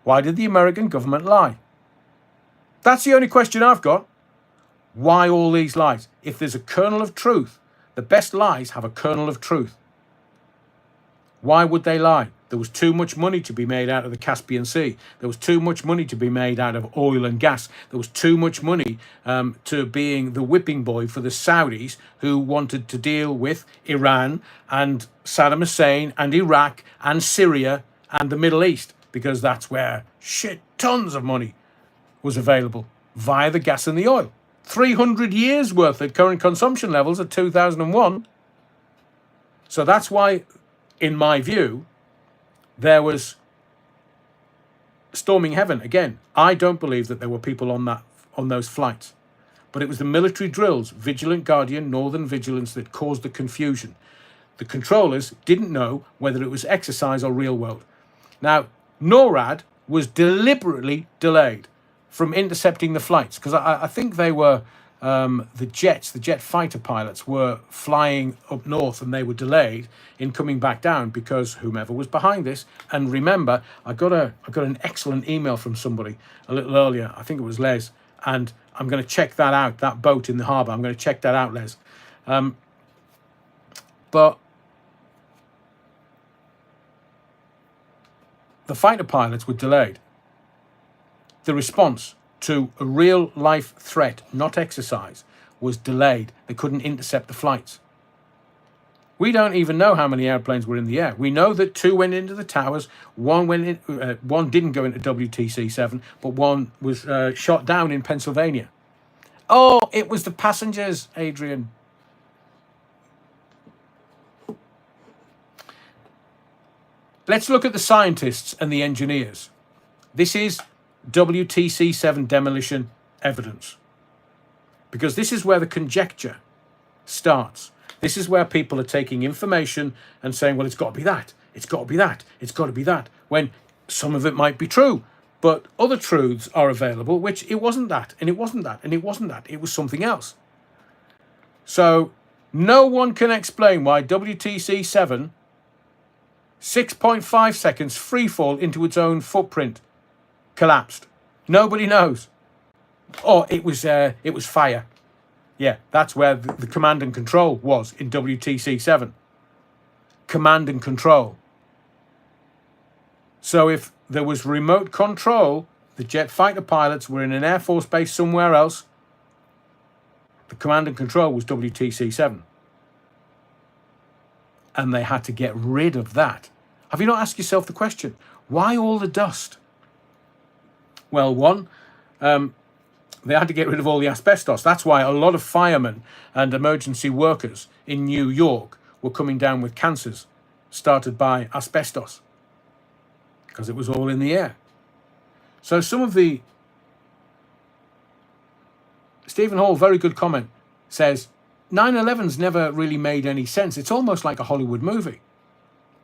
Why did the American government lie? That's the only question I've got. Why all these lies? If there's a kernel of truth, the best lies have a kernel of truth. Why would they lie? There was too much money to be made out of the Caspian Sea. There was too much money to be made out of oil and gas. There was too much money to being the whipping boy for the Saudis who wanted to deal with Iran and Saddam Hussein and Iraq and Syria and the Middle East, because that's where tons of money was available via the gas and the oil. 300 years worth at current consumption levels at 2001. So that's why, in my view, there was storming heaven. Again, I don't believe that there were people on those flights, but it was the military drills, Vigilant Guardian, Northern Vigilance, that caused the confusion. The controllers didn't know whether it was exercise or real world. Now, NORAD was deliberately delayed from intercepting the flights, because I think they were the jet fighter pilots were flying up north, and they were delayed in coming back down because whomever was behind this. And remember, I got an excellent email from somebody a little earlier. I think it was Les, and I'm going to check that out. That boat in the harbour. I'm going to check that out, Les. But the fighter pilots were delayed. The response to a real life threat, not exercise, was delayed. They couldn't intercept the flights. We don't even know how many airplanes were in the air. We know that 2 went into the towers. One didn't go into WTC-7, but one was shot down in Pennsylvania. Oh, it was the passengers, Adrian. Let's look at the scientists and the engineers. This is WTC-7 demolition evidence, because this is where the conjecture starts. This is where people are taking information and saying, well, it's got to be that, it's got to be that, it's got to be that, when some of it might be true, but other truths are available, which it wasn't that, and it wasn't that, and it wasn't that, it was something else. So no one can explain why WTC-7, 6.5 seconds free fall into its own footprint, collapsed. Nobody knows. Oh, it was fire. Yeah, that's where the command and control was in WTC-7. Command and control. So if there was remote control, the jet fighter pilots were in an Air Force base somewhere else. The command and control was WTC-7. And they had to get rid of that. Have you not asked yourself the question, why all the dust? Well, one, they had to get rid of all the asbestos. That's why a lot of firemen and emergency workers in New York were coming down with cancers started by asbestos, because it was all in the air. So some of the... Stephen Hall, very good comment, says, 9/11's never really made any sense. It's almost like a Hollywood movie.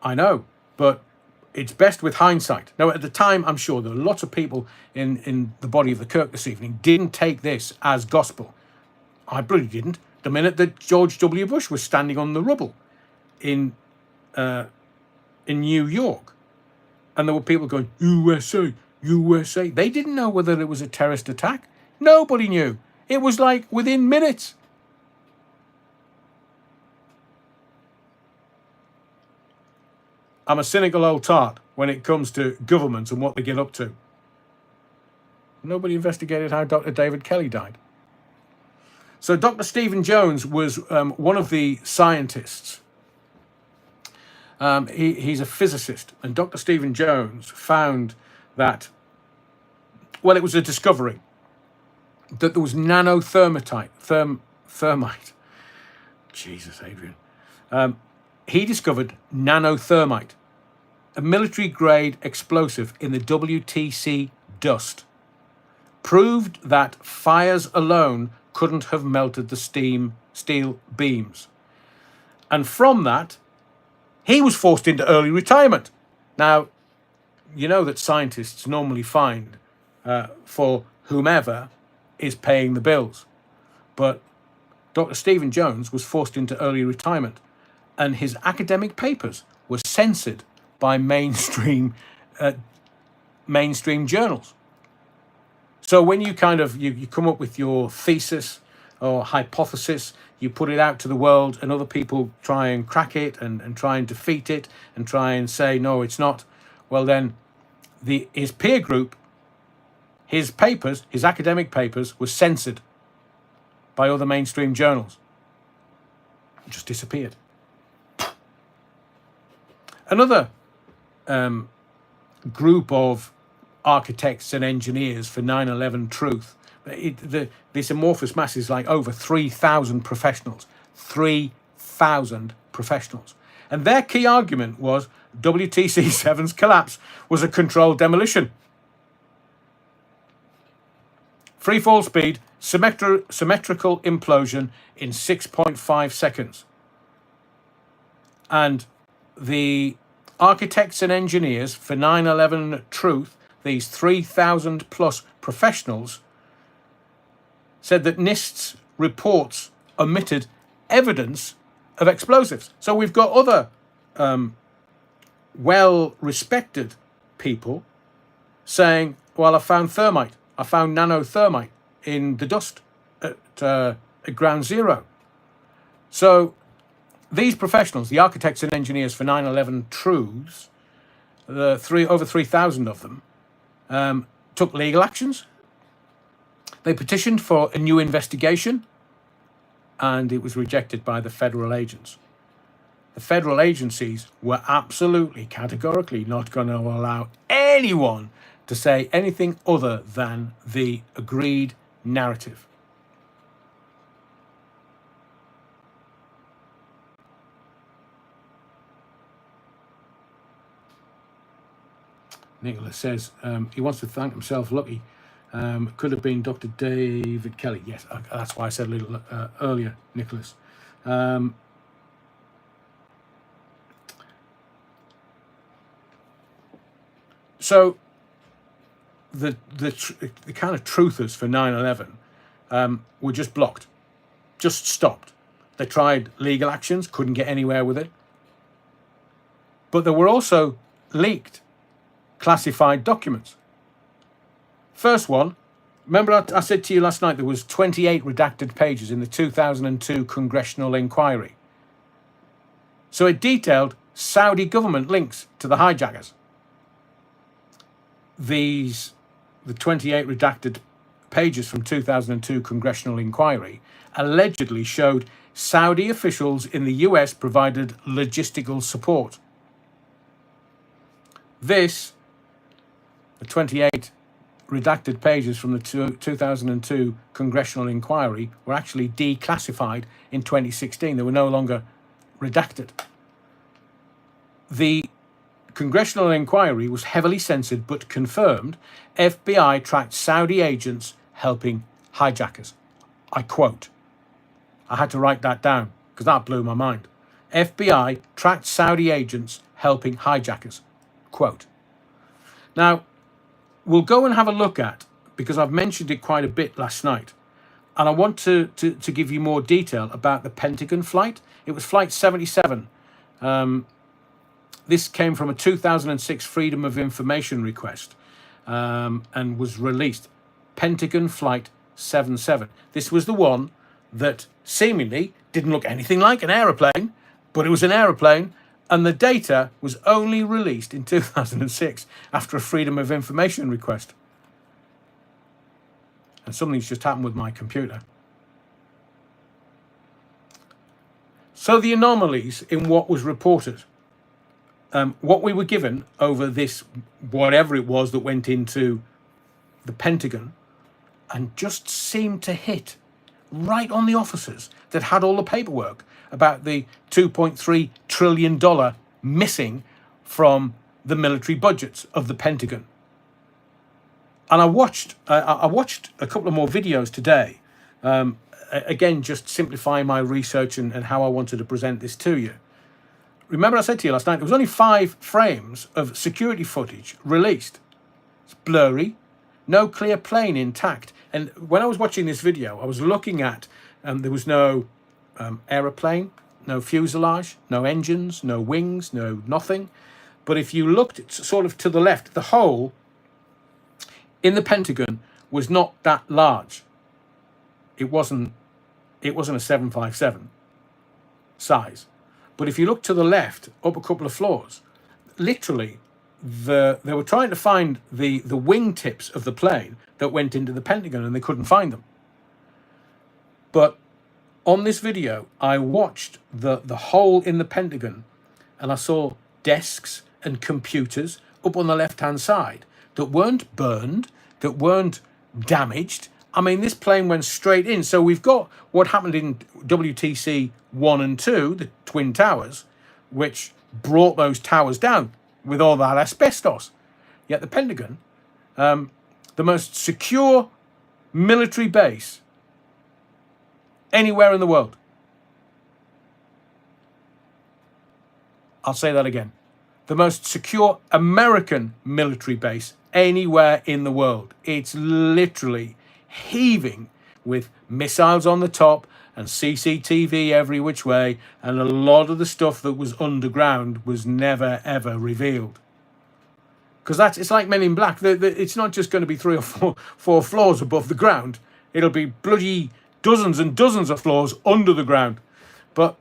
I know, but it's best with hindsight. Now, at the time, I'm sure there were lots of people in the body of the Kirk this evening didn't take this as gospel. I bloody didn't. The minute that George W. Bush was standing on the rubble in New York, and there were people going, USA, USA. They didn't know whether it was a terrorist attack. Nobody knew. It was like within minutes. I'm a cynical old tart when it comes to governments and what they get up to. Nobody investigated how Dr. David Kelly died. So Dr. Stephen Jones was one of the scientists. He's a physicist, and Dr. Stephen Jones found that, well, it was a discovery that there was nanothermite. Thermite. Jesus, Adrian. He discovered nanothermite, a military-grade explosive in the WTC dust. Proved that fires alone couldn't have melted the steel beams. And from that, he was forced into early retirement. Now, you know that scientists normally find for whomever is paying the bills. But Dr. Stephen Jones was forced into early retirement, and his academic papers were censored by mainstream journals. So when you you come up with your thesis or hypothesis, you put it out to the world, and other people try and crack it and try and defeat it and try and say, no, it's not. Well, then his peer group, his papers, his academic papers were censored by other mainstream journals. Just disappeared. Another group of architects and engineers for 9/11 truth This amorphous mass is like over 3,000 professionals. 3,000 professionals. And their key argument was WTC-7's collapse was a controlled demolition. Free fall speed, symmetrical implosion in 6.5 seconds. And the architects and engineers for 9/11 Truth, these 3,000 plus professionals, said that NIST's reports omitted evidence of explosives. So we've got other well-respected people saying, well, I found thermite. I found nanothermite in the dust at ground zero. So these professionals, the architects and engineers for 9/11 Truths, over 3,000 of them, took legal actions. They petitioned for a new investigation, and it was rejected by the federal agents. The federal agencies were absolutely, categorically not going to allow anyone to say anything other than the agreed narrative. Nicholas says he wants to thank himself. Lucky. Could have been Dr. David Kelly. Yes, that's why I said a little earlier, Nicholas. So the kind of truthers for 9/11 were just blocked, just stopped. They tried legal actions, couldn't get anywhere with it. But there were also leaked classified documents. First one, remember I said to you last night there was 28 redacted pages in the 2002 congressional inquiry. So it detailed Saudi government links to the hijackers. The 28 redacted pages from 2002 congressional inquiry allegedly showed Saudi officials in the US provided logistical support. The 28 redacted pages from the 2002 congressional inquiry were actually declassified in 2016. They were no longer redacted. The congressional inquiry was heavily censored but confirmed FBI tracked Saudi agents helping hijackers. I quote. I had to write that down because that blew my mind. FBI tracked Saudi agents helping hijackers. Quote. Now, we'll go and have a look at, because I've mentioned it quite a bit last night, and I want to give you more detail about the Pentagon flight. It was Flight 77. This came from a 2006 Freedom of Information request and was released. Pentagon Flight 77. This was the one that seemingly didn't look anything like an aeroplane, but it was an aeroplane, and the data was only released in 2006 after a Freedom of Information request. And something's just happened with my computer. So the anomalies in what was reported, what we were given over this, whatever it was that went into the Pentagon, and just seemed to hit right on the officers that had all the paperwork about the $2.3 trillion missing from the military budgets of the Pentagon. And I watched a couple of more videos today, again, just simplifying my research and how I wanted to present this to you. Remember I said to you last night, there was only 5 frames of security footage released. It's blurry, no clear plane intact. And when I was watching this video, I was looking at, there was no aeroplane, no fuselage, no engines, no wings, no nothing. But if you looked sort of to the left, the hole in the Pentagon was not that large. It wasn't a 757 size. But if you look to the left, up a couple of floors, literally, they were trying to find the wingtips of the plane that went into the Pentagon, and they couldn't find them. But on this video, I watched the hole in the Pentagon, and I saw desks and computers up on the left-hand side that weren't burned, that weren't damaged. I mean, this plane went straight in. So we've got what happened in WTC 1 and 2, the Twin Towers, which brought those towers down with all that asbestos. Yet the Pentagon, the most secure military base anywhere in the world. I'll say that again. The most secure American military base anywhere in the world. It's literally heaving with missiles on the top and CCTV every which way, and a lot of the stuff that was underground was never ever revealed. Because it's like Men in Black. It's not just going to be 3 or 4 floors above the ground. It'll be bloody dozens and dozens of floors under the ground. But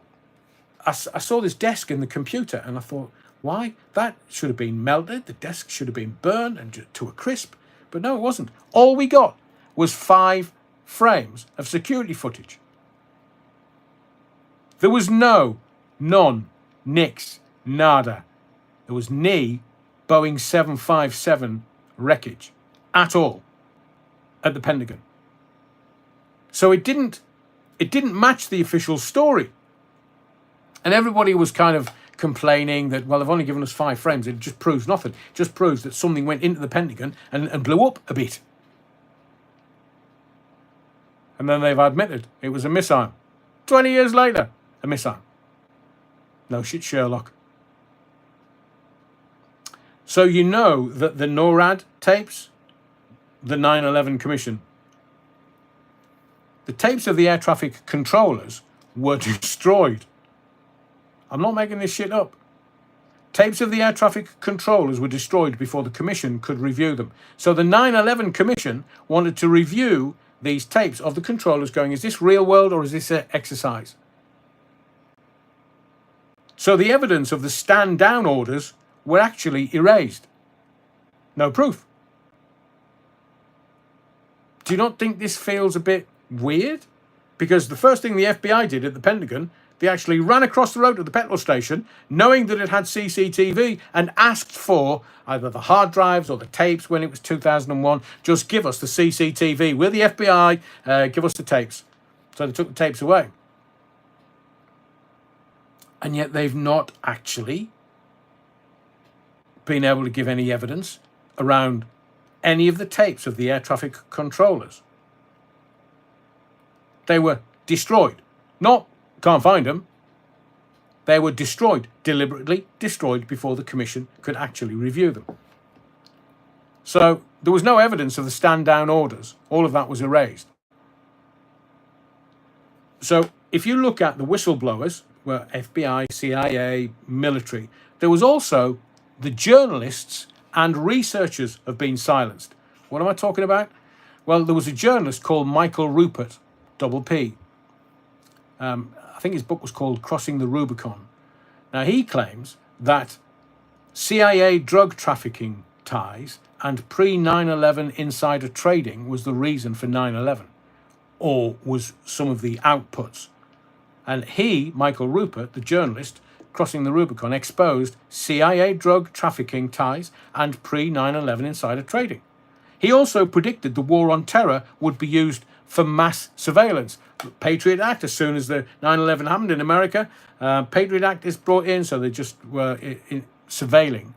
I saw this desk in the computer and I thought, why? That should have been melted. The desk should have been burned and to a crisp. But no, it wasn't. All we got was 5 frames of security footage. There was none, nix, nada. There was ni Boeing 757 wreckage at all at the Pentagon. So it didn't match the official story. And everybody was kind of complaining that, well, they've only given us 5 frames. It just proves nothing. It just proves that something went into the Pentagon and blew up a bit. And then they've admitted it was a missile. 20 years later, a missile. No shit, Sherlock. So you know that the NORAD tapes, the 9/11 Commission, the tapes of the air traffic controllers were destroyed. I'm not making this shit up. Tapes of the air traffic controllers were destroyed before the Commission could review them. So the 9/11 Commission wanted to review these tapes of the controllers going, is this real world or is this an exercise? So the evidence of the stand down orders were actually erased. No proof. Do you not think this feels a bit weird? Because the first thing the FBI did at the Pentagon, they actually ran across the road to the petrol station, knowing that it had CCTV, and asked for either the hard drives or the tapes when it was 2001. Just give us the CCTV. We're the FBI. Give us the tapes. So they took the tapes away. And yet they've not actually been able to give any evidence around any of the tapes of the air traffic controllers. They were destroyed. Not can't find them. They were destroyed, deliberately destroyed before the Commission could actually review them. So there was no evidence of the stand down orders. All of that was erased. So if you look at the whistleblowers, were FBI, CIA, military, there was also the journalists and researchers have been silenced. What am I talking about? Well, there was a journalist called Michael Rupert, double P. I think his book was called Crossing the Rubicon. Now, he claims that CIA drug trafficking ties and pre-9/11 insider trading was the reason for 9/11, or was some of the outputs. And he, Michael Rupert, the journalist, Crossing the Rubicon, exposed CIA drug trafficking ties and pre-9/11 insider trading. He also predicted the war on terror would be used for mass surveillance. Patriot Act, as soon as the 9/11 happened in America, Patriot Act is brought in, so they just were surveilling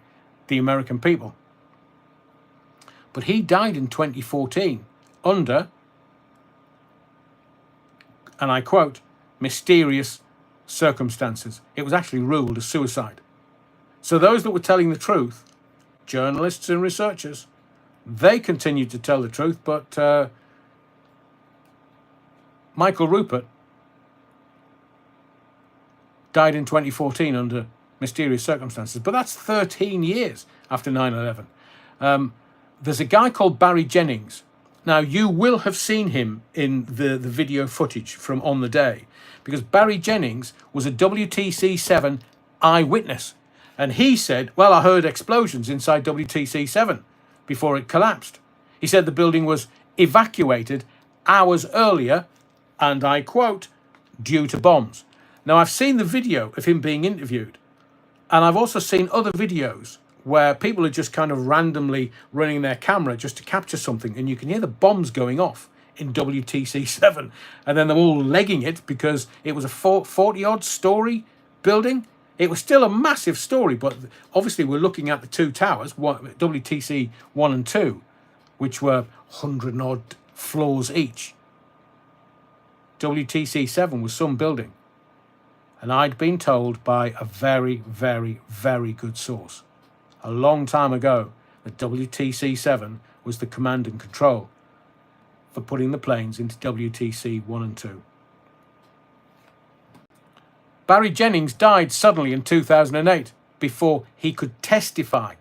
the American people. But he died in 2014 under, and I quote, mysterious circumstances. It was actually ruled as suicide. So those that were telling the truth, journalists and researchers, they continued to tell the truth, but Michael Rupert died in 2014 under mysterious circumstances. But that's 13 years after 9/11. There's a guy called Barry Jennings. Now, you will have seen him in the video footage from On the Day, because Barry Jennings was a WTC-7 eyewitness. And he said, well, I heard explosions inside WTC-7 before it collapsed. He said the building was evacuated hours earlier, and I quote, due to bombs. Now, I've seen the video of him being interviewed, and I've also seen other videos where people are just kind of randomly running their camera just to capture something, and you can hear the bombs going off in WTC7. And then they're all legging it because it was a 40-odd story building. It was still a massive story, but obviously we're looking at the two towers, WTC 1 and 2, which were 100-odd floors each. WTC 7 was some building. And I'd been told by a very, very, very good source a long time ago that WTC 7 was the command and control for putting the planes into WTC 1 and 2. Barry Jennings died suddenly in 2008 before he could testify.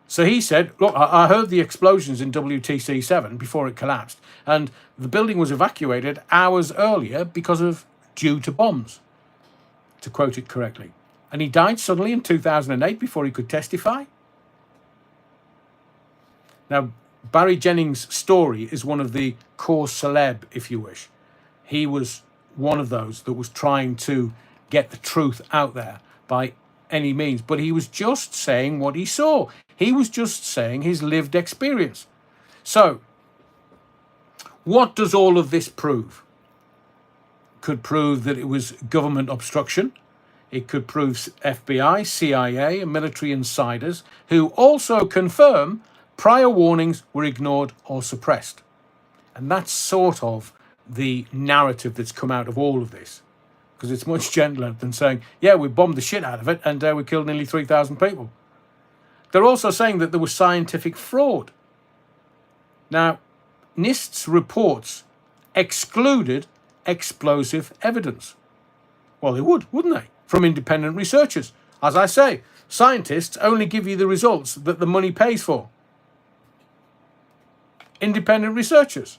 So he said, look, I heard the explosions in WTC 7 before it collapsed, and the building was evacuated hours earlier due to bombs, to quote it correctly. And he died suddenly in 2008 before he could testify. Now, Barry Jennings' story is one of the cause celeb, if you wish. He was one of those that was trying to get the truth out there by any means, but he was just saying what he saw. He was just saying his lived experience. So, what does all of this prove? Could prove that it was government obstruction. It could prove FBI, CIA, and military insiders who also confirm prior warnings were ignored or suppressed. And that's sort of the narrative that's come out of all of this, because it's much gentler than saying, yeah, we bombed the shit out of it and we killed nearly 3,000 people. They're also saying that there was scientific fraud. Now, NIST's reports excluded explosive evidence. Well, they would, wouldn't they? From independent researchers. As I say, scientists only give you the results that the money pays for. Independent researchers.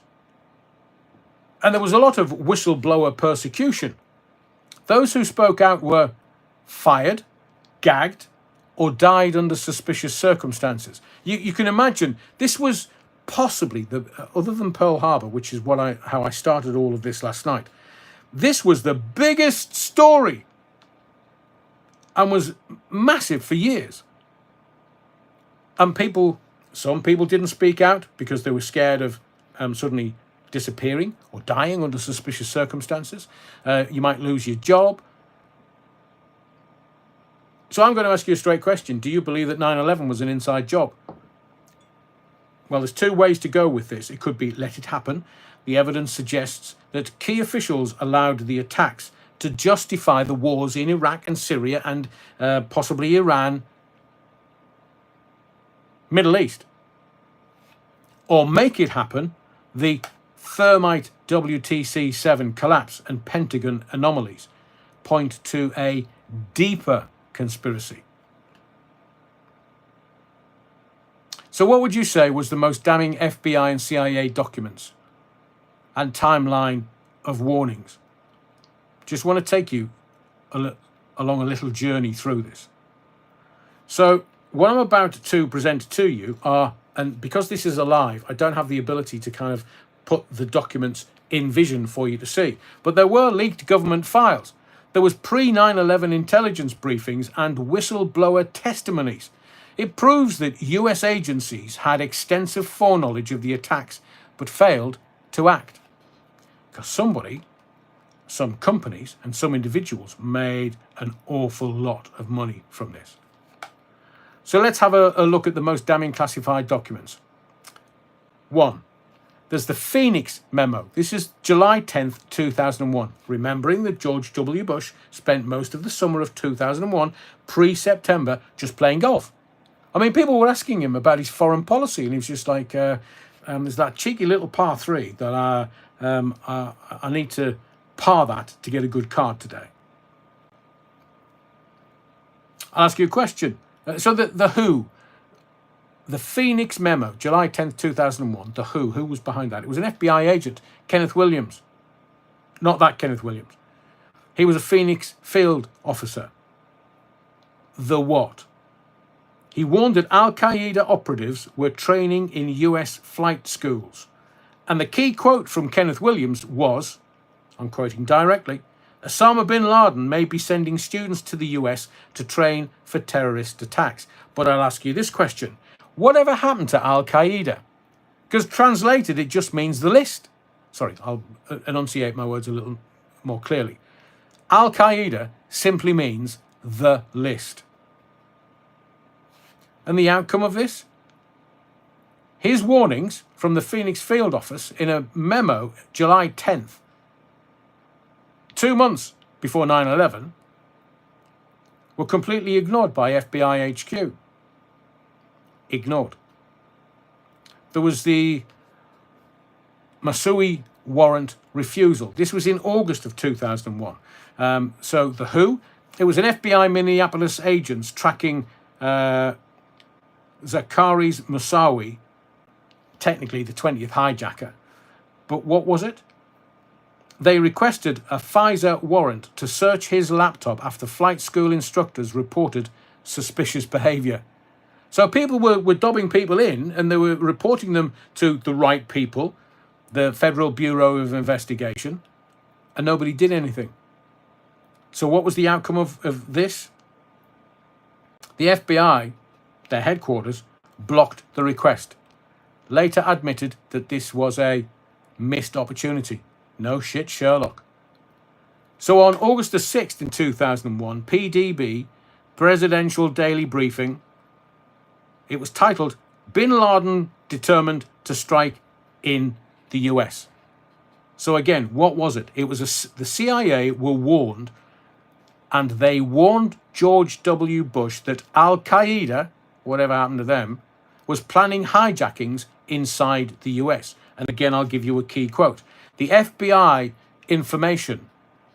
And there was a lot of whistleblower persecution. Those who spoke out were fired, gagged, or died under suspicious circumstances. You can imagine this was possibly, other than Pearl Harbor, which is how I started all of this last night, this was the biggest story and was massive for years. And some people didn't speak out because they were scared of suddenly disappearing or dying under suspicious circumstances. You might lose your job. So I'm going to ask you a straight question. Do you believe that 9/11 was an inside job? Well, there's two ways to go with this. It could be let it happen. The evidence suggests that key officials allowed the attacks to justify the wars in Iraq and Syria and possibly Iran, Middle East. Or make it happen, the thermite WTC-7 collapse and Pentagon anomalies point to a deeper conspiracy. So what would you say was the most damning FBI and CIA documents and timeline of warnings? Just want to take you along a little journey through this. So what I'm about to present to you are, and because this is alive, I don't have the ability to kind of put the documents in vision for you to see, but there were leaked government files. There was pre-9/11 intelligence briefings and whistleblower testimonies. It proves that US agencies had extensive foreknowledge of the attacks, but failed to act. Because some companies and some individuals made an awful lot of money from this. So let's have a look at the most damning classified documents. 1. There's the Phoenix memo. This is July 10th, 2001. Remembering that George W. Bush spent most of the summer of 2001, pre-September, just playing golf. I mean, people were asking him about his foreign policy, and he was just like, there's that cheeky little par 3 that I need to par that to get a good card today. I'll ask you a question. So the WHO, the Phoenix memo, July 10th, 2001, the who was behind that? It was an FBI agent, Kenneth Williams. Not that Kenneth Williams. He was a Phoenix field officer. The what? He warned that Al-Qaeda operatives were training in US flight schools. And the key quote from Kenneth Williams was, I'm quoting directly, Osama bin Laden may be sending students to the US to train for terrorist attacks. But I'll ask you this question. Whatever happened to Al-Qaeda? Because translated, it just means the list. Sorry, I'll enunciate my words a little more clearly. Al-Qaeda simply means the list. And the outcome of this? His warnings from the Phoenix Field Office in a memo July 10th, 2 months before 9/11, were completely ignored by FBI HQ. Ignored. There was the Masui warrant refusal. This was in August of 2001. So the WHO, it was an FBI Minneapolis agents tracking Zacharias Moussaoui, technically the 20th hijacker. But what was it? They requested a FISA warrant to search his laptop after flight school instructors reported suspicious behavior. So people were dobbing people in, and they were reporting them to the right people, the Federal Bureau of Investigation, and nobody did anything. So what was the outcome of this? The FBI, their headquarters, blocked the request. Later admitted that this was a missed opportunity. No shit, Sherlock. So on August the 6th in 2001, PDB, Presidential Daily Briefing, it was titled, Bin Laden Determined to Strike in the US. So again, what was it? It was the CIA were warned, and they warned George W. Bush that Al-Qaeda, whatever happened to them, was planning hijackings inside the US. And again, I'll give you a key quote. The FBI information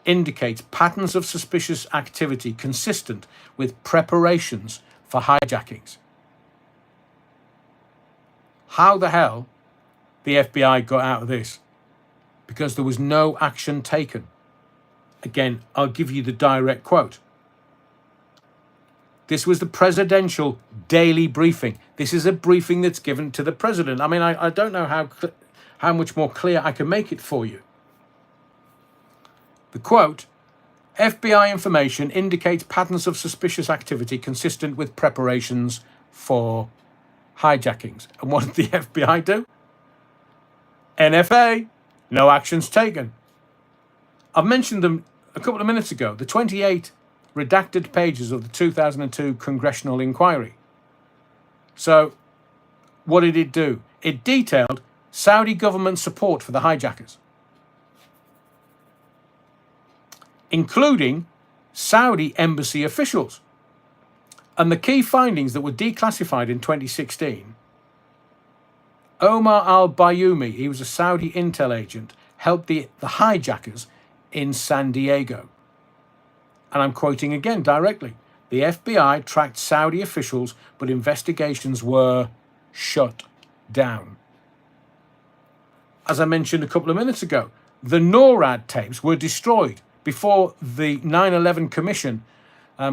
indicates patterns of suspicious activity consistent with preparations for hijackings. How the hell the FBI got out of this? Because there was no action taken. Again, I'll give you the direct quote. This was the Presidential Daily Briefing. This is a briefing that's given to the president. I mean, I don't know how much more clear I can make it for you. The quote, FBI information indicates patterns of suspicious activity consistent with preparations for hijackings. And what did the FBI do? NFA, no actions taken. I've mentioned them a couple of minutes ago, the 28 redacted pages of the 2002 congressional inquiry. So what did it do? It detailed Saudi government support for the hijackers, including Saudi embassy officials. And the key findings that were declassified in 2016, Omar al-Bayoumi, he was a Saudi intel agent, helped the hijackers in San Diego. And I'm quoting again directly. The FBI tracked Saudi officials, but investigations were shut down. As I mentioned a couple of minutes ago, the NORAD tapes were destroyed before the 9/11 Commission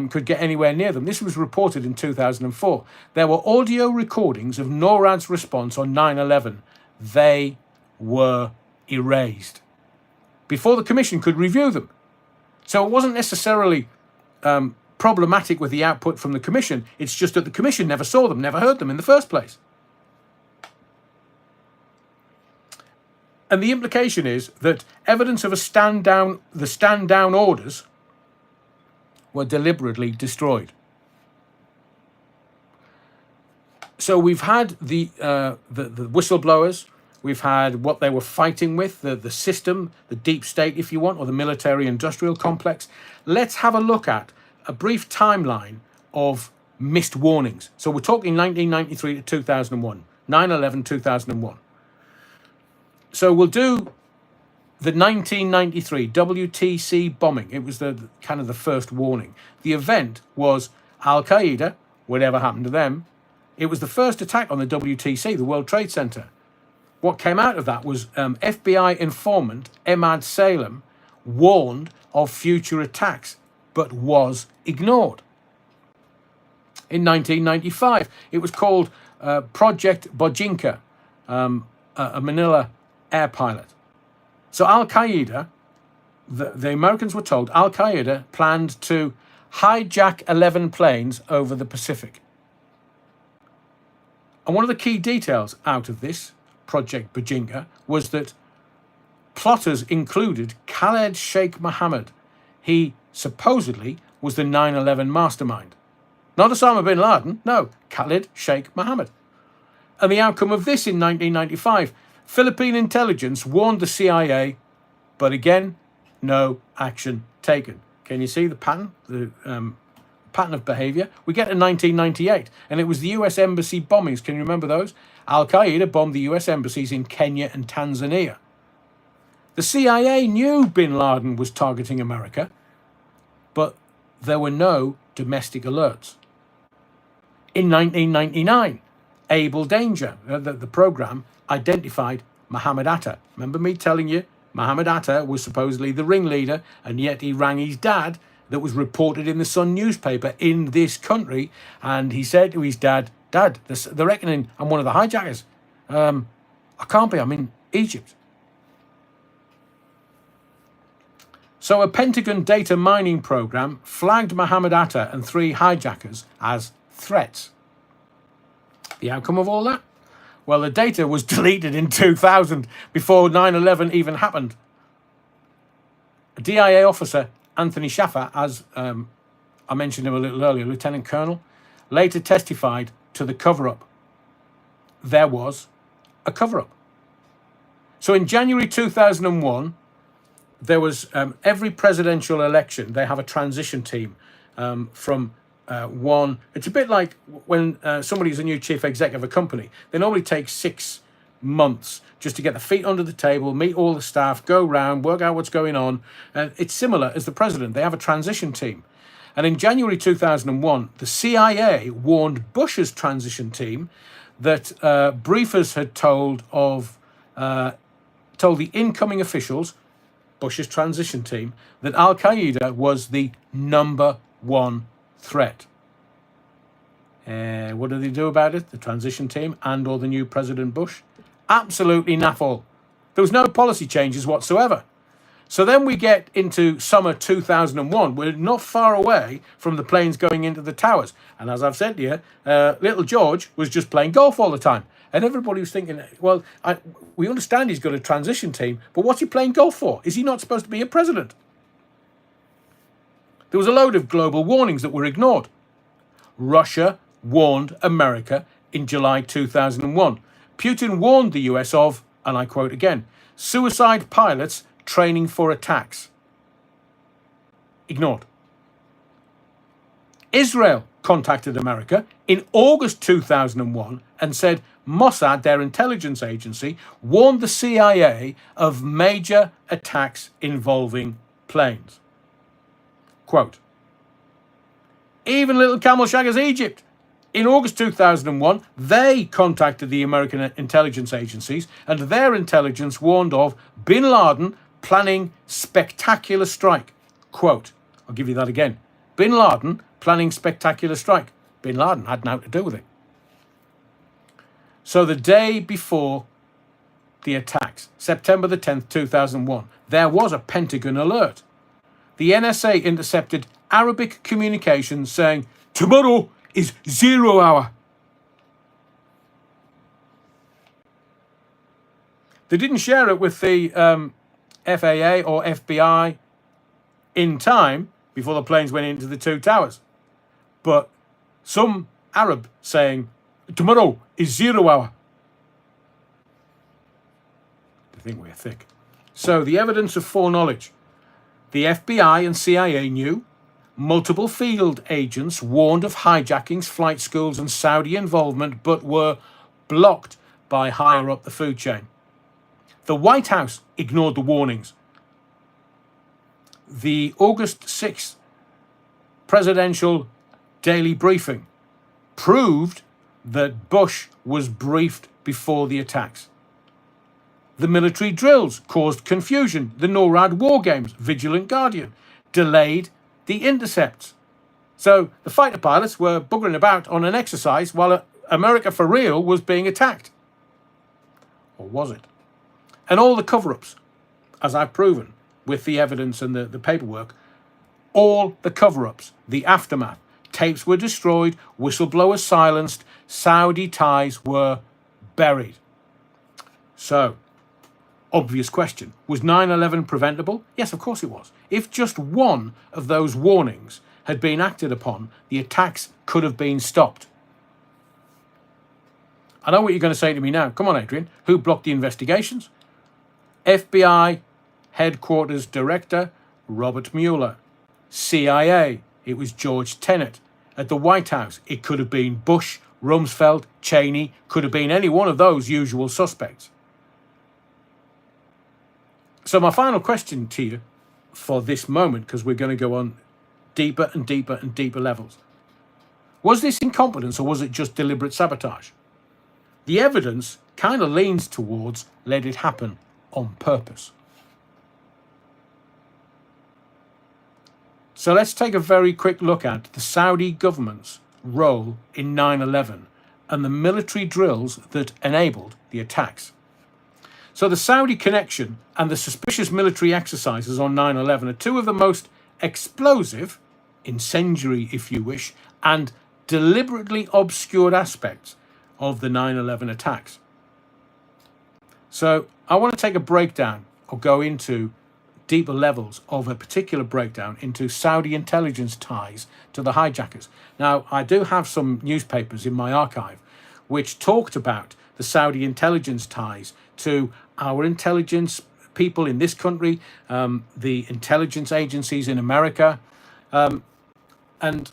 could get anywhere near them. This was reported in 2004. There were audio recordings of NORAD's response on 9/11. They were erased before the Commission could review them. So it wasn't necessarily problematic with the output from the Commission. It's just that the Commission never saw them, never heard them in the first place. And the implication is that evidence of the stand down orders were deliberately destroyed. So we've had the whistleblowers, we've had what they were fighting with, the system, the deep state, if you want, or the military-industrial complex. Let's have a look at a brief timeline of missed warnings. So we're talking 1993 to 2001, 9/11, 2001. So we'll do the 1993 WTC bombing. It was the kind of the first warning. The event was Al-Qaeda, whatever happened to them. It was the first attack on the WTC, the World Trade Center. What came out of that was FBI informant Emad Salem warned of future attacks, but was ignored. In 1995, it was called Project Bojinka, a Manila air pilot. So Al-Qaeda, the Americans were told, Al-Qaeda planned to hijack 11 planes over the Pacific. And one of the key details out of this Project Bajinga was that plotters included Khaled Sheikh Mohammed. He supposedly was the 9/11 mastermind. Not Osama bin Laden, no, Khaled Sheikh Mohammed. And the outcome of this in 1995, Philippine intelligence warned the CIA, but again, no action taken. Can you see the pattern? The pattern of behavior? We get to 1998, and it was the US embassy bombings. Can you remember those? Al-Qaeda bombed the US embassies in Kenya and Tanzania. The CIA knew bin Laden was targeting America, but there were no domestic alerts. In 1999, Able Danger, the program, identified Mohammed Atta. Remember me telling you Mohammed Atta was supposedly the ringleader, and yet he rang his dad, that was reported in the Sun newspaper in this country, and he said to his dad, "Dad, they're reckoning I'm one of the hijackers. I can't be, I'm in Egypt." So a Pentagon data mining program flagged Mohammed Atta and 3 hijackers as threats. The outcome of all that? Well, the data was deleted in 2000, before 9/11 even happened. A DIA officer, Anthony Shaffer, as I mentioned him a little earlier, Lieutenant Colonel, later testified to the cover-up. There was a cover-up. So in January 2001, there was every presidential election, they have a transition team from one. It's a bit like when somebody's a new chief exec of a company. They normally take 6 months just to get the feet under the table, meet all the staff, go round, work out what's going on. And it's similar as the president. They have a transition team. And in January 2001, the CIA warned Bush's transition team that briefers had told the incoming officials, Bush's transition team, that Al-Qaeda was the #1 threat. What did they do about it? The transition team and or the new President Bush? Absolutely naffle. There was no policy changes whatsoever. So then we get into summer 2001. We're not far away from the planes going into the towers. And as I've said to you, little George was just playing golf all the time. And everybody was thinking, well, we understand he's got a transition team, but what's he playing golf for? Is he not supposed to be a president? There was a load of global warnings that were ignored. Russia warned America in July 2001. Putin warned the US of, and I quote again, suicide pilots training for attacks. Ignored. Israel contacted America in August 2001 and said Mossad, their intelligence agency, warned the CIA of major attacks involving planes. Quote, even little camel shaggers Egypt. In August 2001, they contacted the American intelligence agencies, and their intelligence warned of bin Laden planning spectacular strike. Quote, I'll give you that again. Bin Laden planning spectacular strike. Bin Laden had nothing to do with it. So the day before the attacks, September the 10th, 2001, there was a Pentagon alert. The NSA intercepted Arabic communications saying, tomorrow is 0 hour. They didn't share it with the FAA or FBI in time before the planes went into the 2 towers. But some Arab saying, tomorrow is 0 hour. They think we're thick. So the evidence of foreknowledge. The FBI and CIA knew. Multiple field agents warned of hijackings, flight schools and Saudi involvement, but were blocked by higher up the food chain. The White House ignored the warnings. The August 6th presidential daily briefing proved that Bush was briefed before the attacks. The military drills caused confusion. The NORAD war games, Vigilant Guardian, delayed the intercepts. So the fighter pilots were buggering about on an exercise while America for real was being attacked. Or was it? And all the cover-ups, as I've proven with the evidence and the paperwork, all the cover-ups, the aftermath, tapes were destroyed, whistleblowers silenced, Saudi ties were buried. So, obvious question. Was 9/11 preventable? Yes, of course it was. If just one of those warnings had been acted upon, the attacks could have been stopped. I know what you're going to say to me now. Come on, Adrian. Who blocked the investigations? FBI Headquarters Director Robert Mueller. CIA, it was George Tenet. At the White House, it could have been Bush, Rumsfeld, Cheney, could have been any one of those usual suspects. So my final question to you for this moment, because we're going to go on deeper and deeper and deeper levels. Was this incompetence or was it just deliberate sabotage? The evidence kind of leans towards let it happen on purpose. So let's take a very quick look at the Saudi government's role in 9/11 and the military drills that enabled the attacks. So the Saudi connection and the suspicious military exercises on 9/11 are two of the most explosive, incendiary if you wish, and deliberately obscured aspects of the 9/11 attacks. So I want to take a breakdown or go into deeper levels of a particular breakdown into Saudi intelligence ties to the hijackers. Now, I do have some newspapers in my archive which talked about the Saudi intelligence ties to our intelligence people in this country, the intelligence agencies in America, and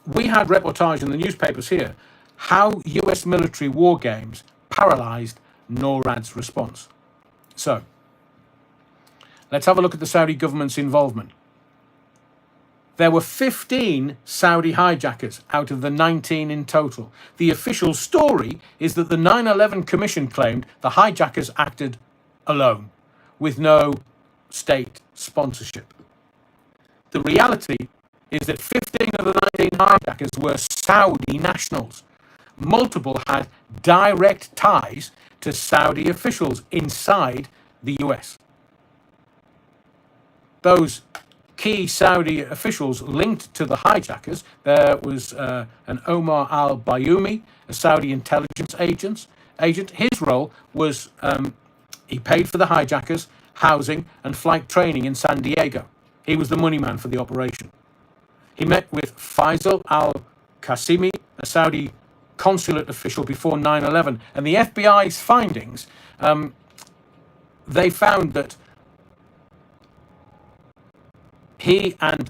we had reportage in the newspapers here how US military war games paralyzed NORAD's response. So, let's have a look at the Saudi government's involvement. There were 15 Saudi hijackers out of the 19 in total. The official story is that the 9/11 Commission claimed the hijackers acted alone, with no state sponsorship. The reality is that 15 of the 19 hijackers were Saudi nationals. Multiple had direct ties to Saudi officials inside the US. Those key Saudi officials linked to the hijackers, there was an Omar al-Bayoumi, a Saudi intelligence agent. His role was he paid for the hijackers, housing and flight training in San Diego. He was the money man for the operation. He met with Faisal al-Qasimi, a Saudi consulate official before 9/11, and the FBI's findings, they found that he and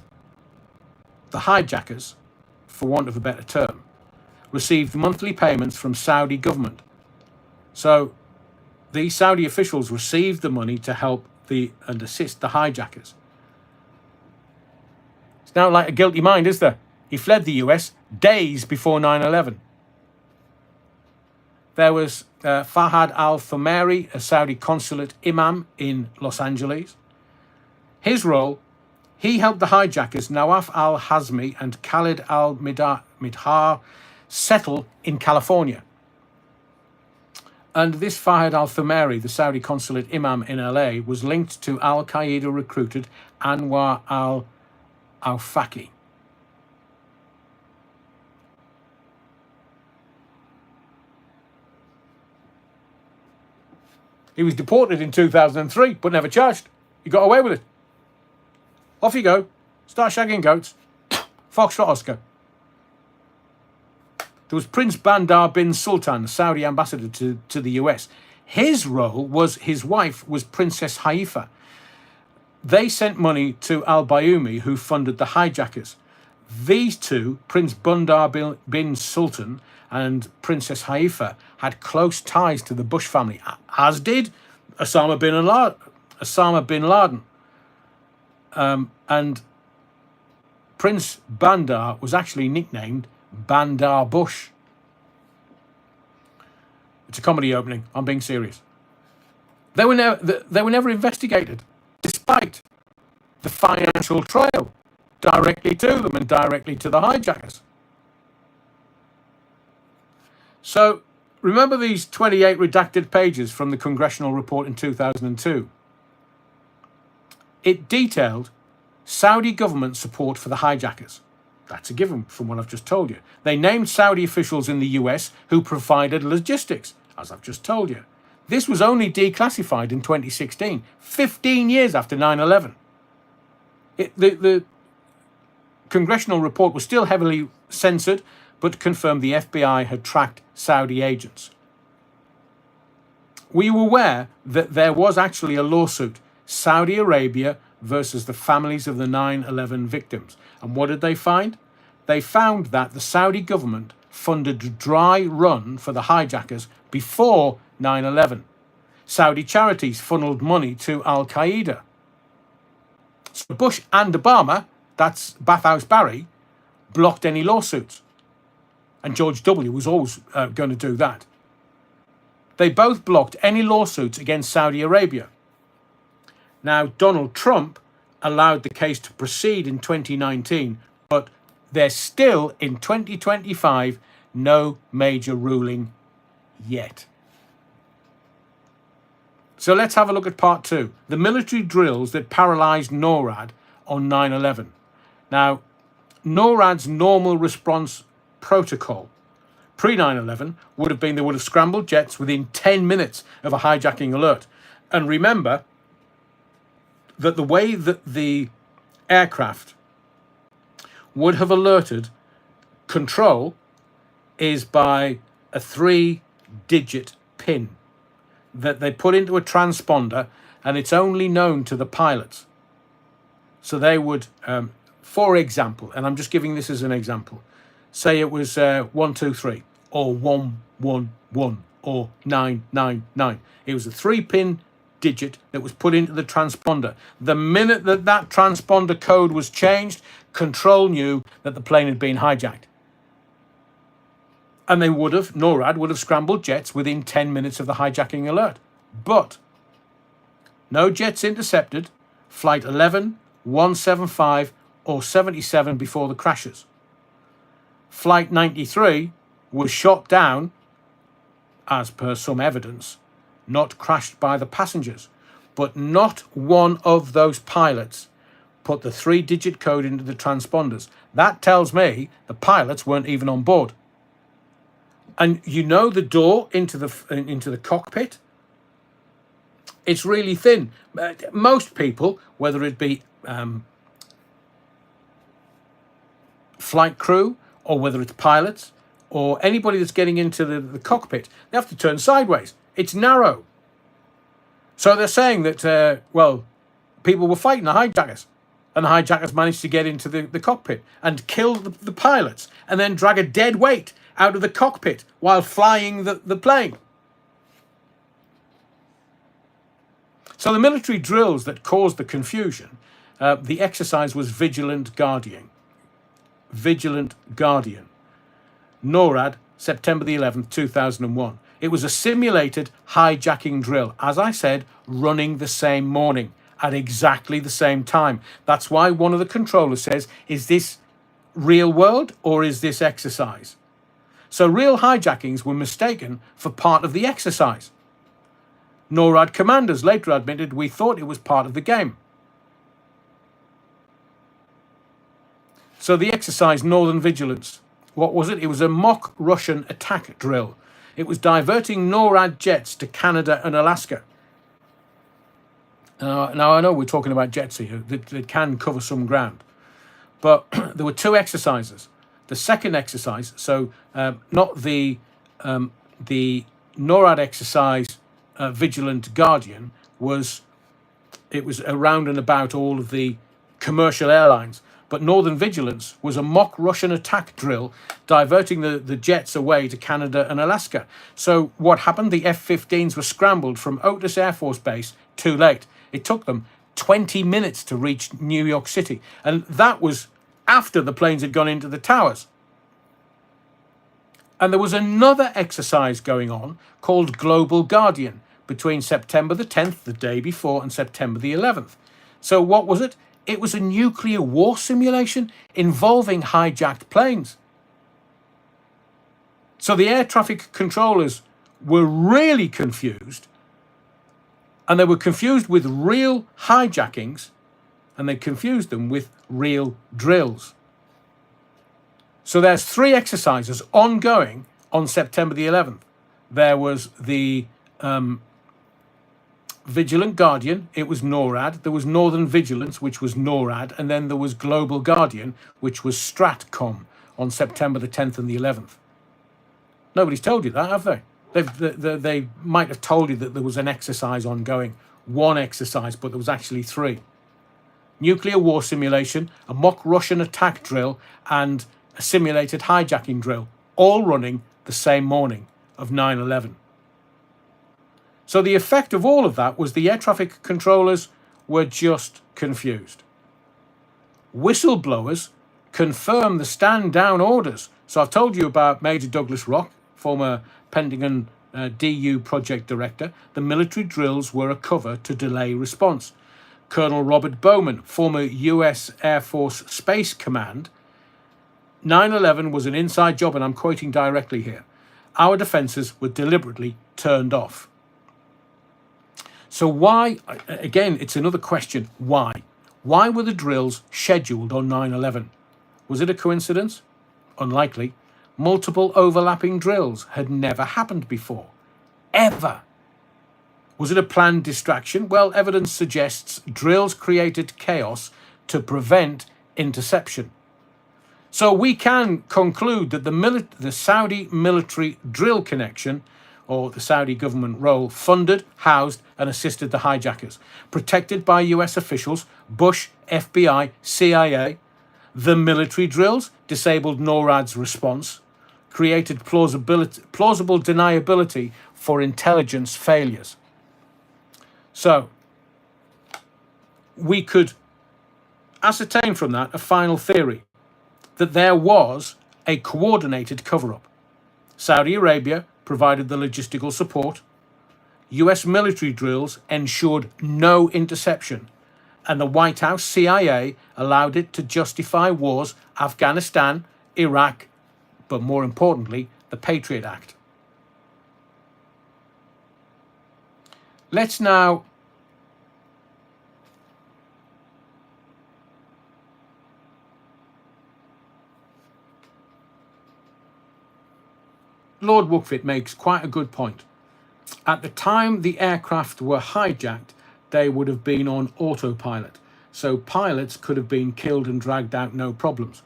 the hijackers, for want of a better term, received monthly payments from Saudi government. So these Saudi officials received the money to help and assist the hijackers. It's now like a guilty mind, is there? He fled the US days before 9/11. There was Fahad al-Thumari, a Saudi consulate imam in Los Angeles. His role, he helped the hijackers Nawaf al-Hazmi and Khalid al-Midhar settle in California. And this Fahad al-Thumari, the Saudi consulate imam in LA, was linked to Al-Qaeda recruited Anwar al-Awfaqi. He was deported in 2003, but never charged. He got away with it. Off you go. Start shagging goats. Foxtrot Oscar. There was Prince Bandar bin Sultan, Saudi ambassador to the US. His role was, his wife was Princess Haifa. They sent money to al-Bayoumi, who funded the hijackers. These two, Prince Bandar bin Sultan and Princess Haifa, had close ties to the Bush family, as did Osama bin Laden. And Prince Bandar was actually nicknamed Bandar Bush. It's a comedy opening. I'm being serious. They were never investigated, despite the financial trail directly to them and directly to the hijackers. So remember these 28 redacted pages from the congressional report in 2002? It detailed Saudi government support for the hijackers. That's a given from what I've just told you. They named Saudi officials in the US who provided logistics, as I've just told you. This was only declassified in 2016, 15 years after 9/11. The congressional report was still heavily censored, but confirmed the FBI had tracked Saudi agents. Were you aware that there was actually a lawsuit, Saudi Arabia versus the families of the 9/11 victims? And what did they find? They found that the Saudi government funded a dry run for the hijackers before 9/11. Saudi charities funneled money to Al-Qaeda. So Bush and Obama, that's Bathhouse Barry, blocked any lawsuits. And George W. was always going to do that. They both blocked any lawsuits against Saudi Arabia. Now, Donald Trump allowed the case to proceed in 2019, but there's still, in 2025, no major ruling yet. So let's have a look at part 2, the military drills that paralysed NORAD on 9/11. Now, NORAD's normal response protocol pre-9/11 would have been they would have scrambled jets within 10 minutes of a hijacking alert. And remember that the way that the aircraft would have alerted control is by a 3-digit pin that they put into a transponder, and it's only known to the pilots. So they would, for example, and I'm just giving this as an example, say it was 123 or 111 or 999. It was a 3-pin digit that was put into the transponder. The minute that that transponder code was changed, control knew that the plane had been hijacked. And NORAD would have scrambled jets within 10 minutes of the hijacking alert. But no jets intercepted Flight 11, 175 or 77 before the crashes. Flight 93 was shot down, as per some evidence, not crashed by the passengers. But not one of those pilots put the 3-digit code into the transponders. That tells me the pilots weren't even on board. And you know the door into the cockpit? It's really thin. Most people, whether it be flight crew or whether it's pilots or anybody that's getting into the cockpit, they have to turn sideways. It's narrow. So they're saying that, people were fighting the hijackers, and the hijackers managed to get into the cockpit and kill the pilots and then drag a dead weight out of the cockpit while flying the plane. So the military drills that caused the confusion, the exercise was Vigilant Guardian. Vigilant Guardian. NORAD, September the 11th, 2001. It was a simulated hijacking drill, as I said, running the same morning at exactly the same time. That's why one of the controllers says, is this real world or is this exercise? So real hijackings were mistaken for part of the exercise. NORAD commanders later admitted, we thought it was part of the game. So the exercise Northern Vigilance, what was it? It was a mock Russian attack drill. It was diverting NORAD jets to Canada and Alaska. Now I know we're talking about jets here that can cover some ground. But there were 2 exercises. The second exercise, so not the NORAD exercise, Vigilant Guardian, was around and about all of the commercial airlines. But Northern Vigilance was a mock Russian attack drill diverting the jets away to Canada and Alaska. So what happened? The F-15s were scrambled from Otis Air Force Base too late. It took them 20 minutes to reach New York City. And that was after the planes had gone into the towers. And there was another exercise going on called Global Guardian between September the 10th, the day before, and September the 11th. So what was it? It was a nuclear war simulation involving hijacked planes. So the air traffic controllers were really confused, and they were confused with real hijackings, and they confused them with real drills. So there's 3 exercises ongoing on September the 11th. There was the Vigilant Guardian, it was NORAD. There was Northern Vigilance, which was NORAD. And then there was Global Guardian, which was STRATCOM on September the 10th and the 11th. Nobody's told you that, have they? They might have told you that there was an exercise ongoing. One exercise, but there was actually three. Nuclear war simulation, a mock Russian attack drill, and a simulated hijacking drill, all running the same morning of 9/11. So the effect of all of that was the air traffic controllers were just confused. Whistleblowers confirm the stand down orders. So I've told you about Major Douglas Rock, former Pentagon DU project director. The military drills were a cover to delay response. Colonel Robert Bowman, former US Air Force Space Command. 9/11 was an inside job, and I'm quoting directly here. Our defenses were deliberately turned off. So why, again, it's another question, why? Why were the drills scheduled on 9/11? Was it a coincidence? Unlikely. Multiple overlapping drills had never happened before. Ever. Was it a planned distraction? Well, evidence suggests drills created chaos to prevent interception. So we can conclude that the Saudi military drill connection, or the Saudi government role, funded, housed and assisted the hijackers. Protected by US officials, Bush, FBI, CIA, the military drills disabled NORAD's response, created plausible deniability for intelligence failures. So we could ascertain from that a final theory, that there was a coordinated cover-up. Saudi Arabia provided the logistical support. US military drills ensured no interception. And the White House, CIA, allowed it to justify wars, Afghanistan, Iraq, but more importantly, the Patriot Act. Let's now Lord Wookfit makes quite a good point. At the time the aircraft were hijacked, they would have been on autopilot. So pilots could have been killed and dragged out, no problems.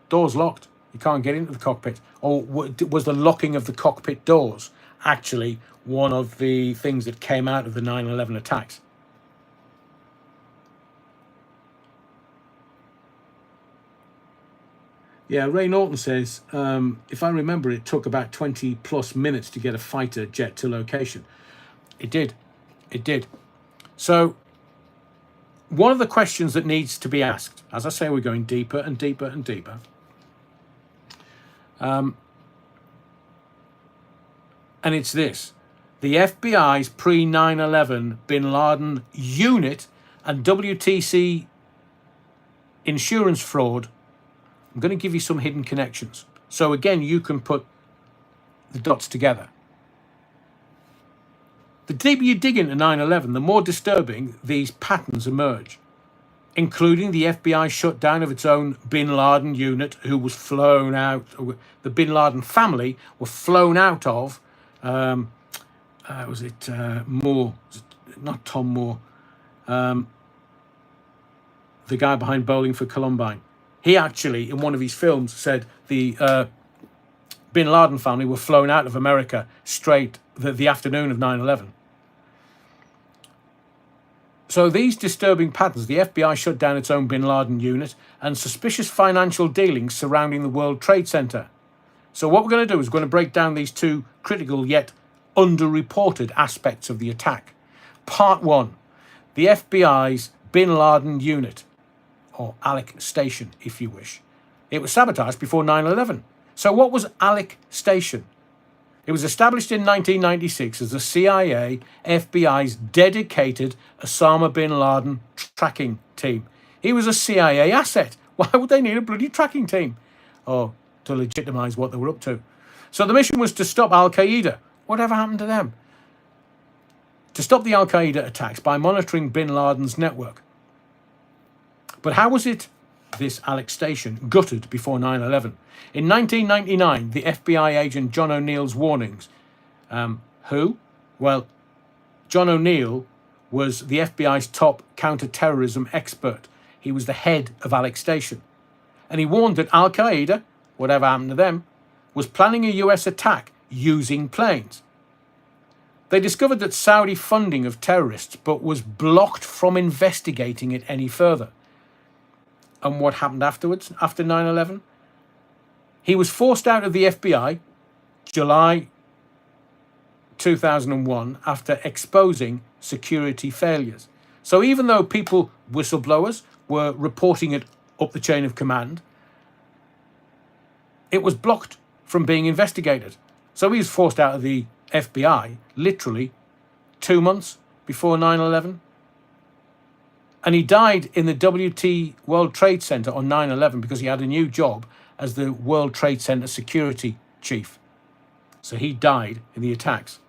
Doors locked. You can't get into the cockpit. Or was the locking of the cockpit doors actually one of the things that came out of the 9/11 attacks? Yeah, Ray Norton says, if I remember, it took about 20 plus minutes to get a fighter jet to location. It did. It did. So one of the questions that needs to be asked, as I say, we're going deeper and deeper and deeper. And it's this. The FBI's pre-9/11 bin Laden unit and WTC insurance fraud. I'm going to give you some hidden connections. So again, you can put the dots together. The deeper you dig into 9/11, the more disturbing these patterns emerge, including the FBI shutdown of its own bin Laden unit, who was flown out. The bin Laden family were flown out of, was it Moore? Not Tom Moore. The guy behind Bowling for Columbine. He actually, in one of his films, said the bin Laden family were flown out of America straight the afternoon of 9/11. So these disturbing patterns, the FBI shut down its own bin Laden unit, and suspicious financial dealings surrounding the World Trade Center. So what we're going to do is we're going to break down these two critical yet underreported aspects of the attack. Part one, the FBI's bin Laden unit, or Alec Station, if you wish. It was sabotaged before 9/11. So what was Alec Station? It was established in 1996 as the CIA, FBI's dedicated Osama bin Laden tracking team. He was a CIA asset. Why would they need a bloody tracking team? Oh, to legitimize what they were up to. So the mission was to stop Al-Qaeda. Whatever happened to them? To stop the Al-Qaeda attacks by monitoring bin Laden's network. But how was it, this Alec Station, gutted before 9/11? In 1999, the FBI agent John O'Neill's warnings. Who? Well, John O'Neill was the FBI's top counter-terrorism expert. He was the head of Alex Station. And he warned that Al-Qaeda, whatever happened to them, was planning a US attack using planes. They discovered that Saudi funding of terrorists, but was blocked from investigating it any further. And what happened afterwards, after 9/11? He was forced out of the FBI, July 2001, after exposing security failures. So even though people, whistleblowers, were reporting it up the chain of command, it was blocked from being investigated. So he was forced out of the FBI literally 2 months before 9/11. And he died in the WT World Trade Center on 9/11 because he had a new job as the World Trade Center security chief. So he died in the attacks.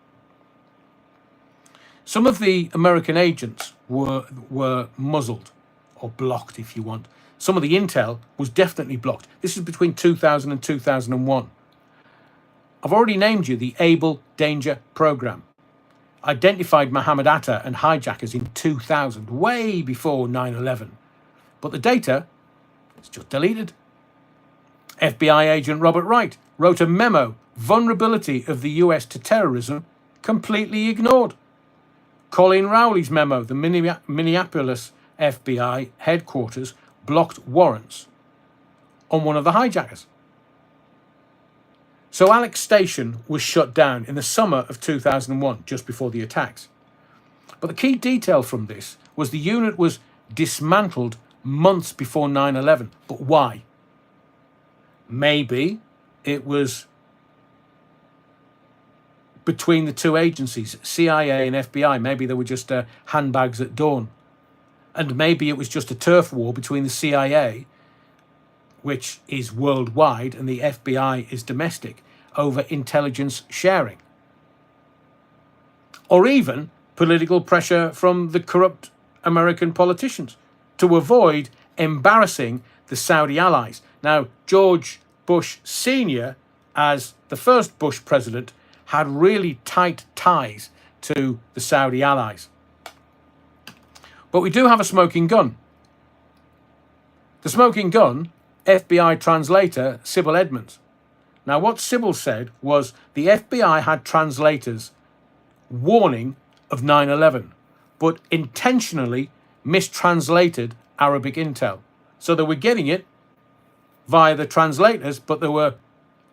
Some of the American agents were muzzled or blocked, if you want. Some of the intel was definitely blocked. This is between 2000 and 2001. I've already named you the Able Danger Program. Identified Mohammed Atta and hijackers in 2000, way before 9/11. But the data is just deleted. FBI agent Robert Wright wrote a memo, vulnerability of the US to terrorism, completely ignored. Colin Rowley's memo, the Minneapolis FBI headquarters blocked warrants on one of the hijackers. So Alex Station was shut down in the summer of 2001, just before the attacks. But the key detail from this was the unit was dismantled months before 9/11. But why? Maybe it was between the two agencies, CIA and FBI. Maybe they were just handbags at dawn. And maybe it was just a turf war between the CIA, which is worldwide, and the FBI is domestic, over intelligence sharing. Or even political pressure from the corrupt American politicians to avoid embarrassing the Saudi allies. Now, George Bush Sr., as the first Bush president, had really tight ties to the Saudi allies. But we do have a smoking gun. The smoking gun, FBI translator Sybil Edmonds. Now, what Sybil said was the FBI had translators warning of 9/11, but intentionally mistranslated Arabic intel. So they were getting it via the translators, but they were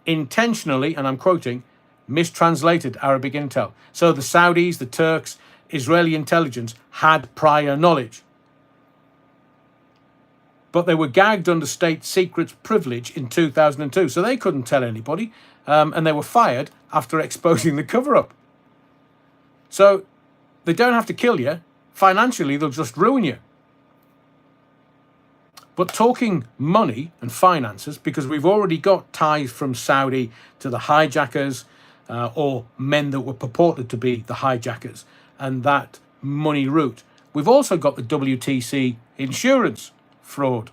intentionally, and I'm quoting, mistranslated Arabic intel. So the Saudis, the Turks, Israeli intelligence had prior knowledge. But they were gagged under state secrets privilege in 2002, so they couldn't tell anybody, and they were fired after exposing the cover-up. So they don't have to kill you. Financially, they'll just ruin you. But talking money and finances, because we've already got ties from Saudi to the hijackers, or men that were purported to be the hijackers, and that money route. We've also got the WTC insurance fraud.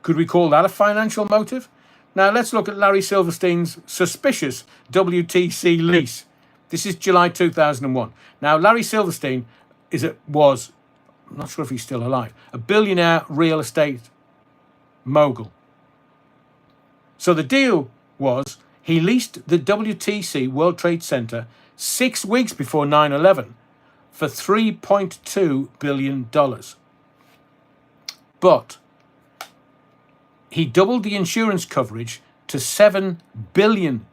Could we call that a financial motive? Now let's look at Larry Silverstein's suspicious WTC lease. This is July 2001. Now Larry Silverstein was, I'm not sure if he's still alive, a billionaire real estate mogul. So the deal was he leased the WTC World Trade Center 6 weeks before 9/11 for $3.2 billion. But he doubled the insurance coverage to $7 billion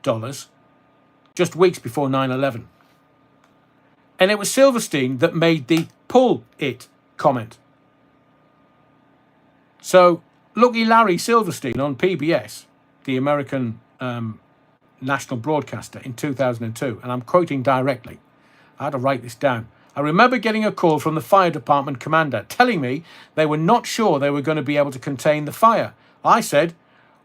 just weeks before 9/11. And it was Silverstein that made the pull it comment. So lucky Larry Silverstein on PBS, the American national broadcaster, in 2002, and I'm quoting directly. I had to write this down. I remember getting a call from the fire department commander telling me they were not sure they were going to be able to contain the fire. I said,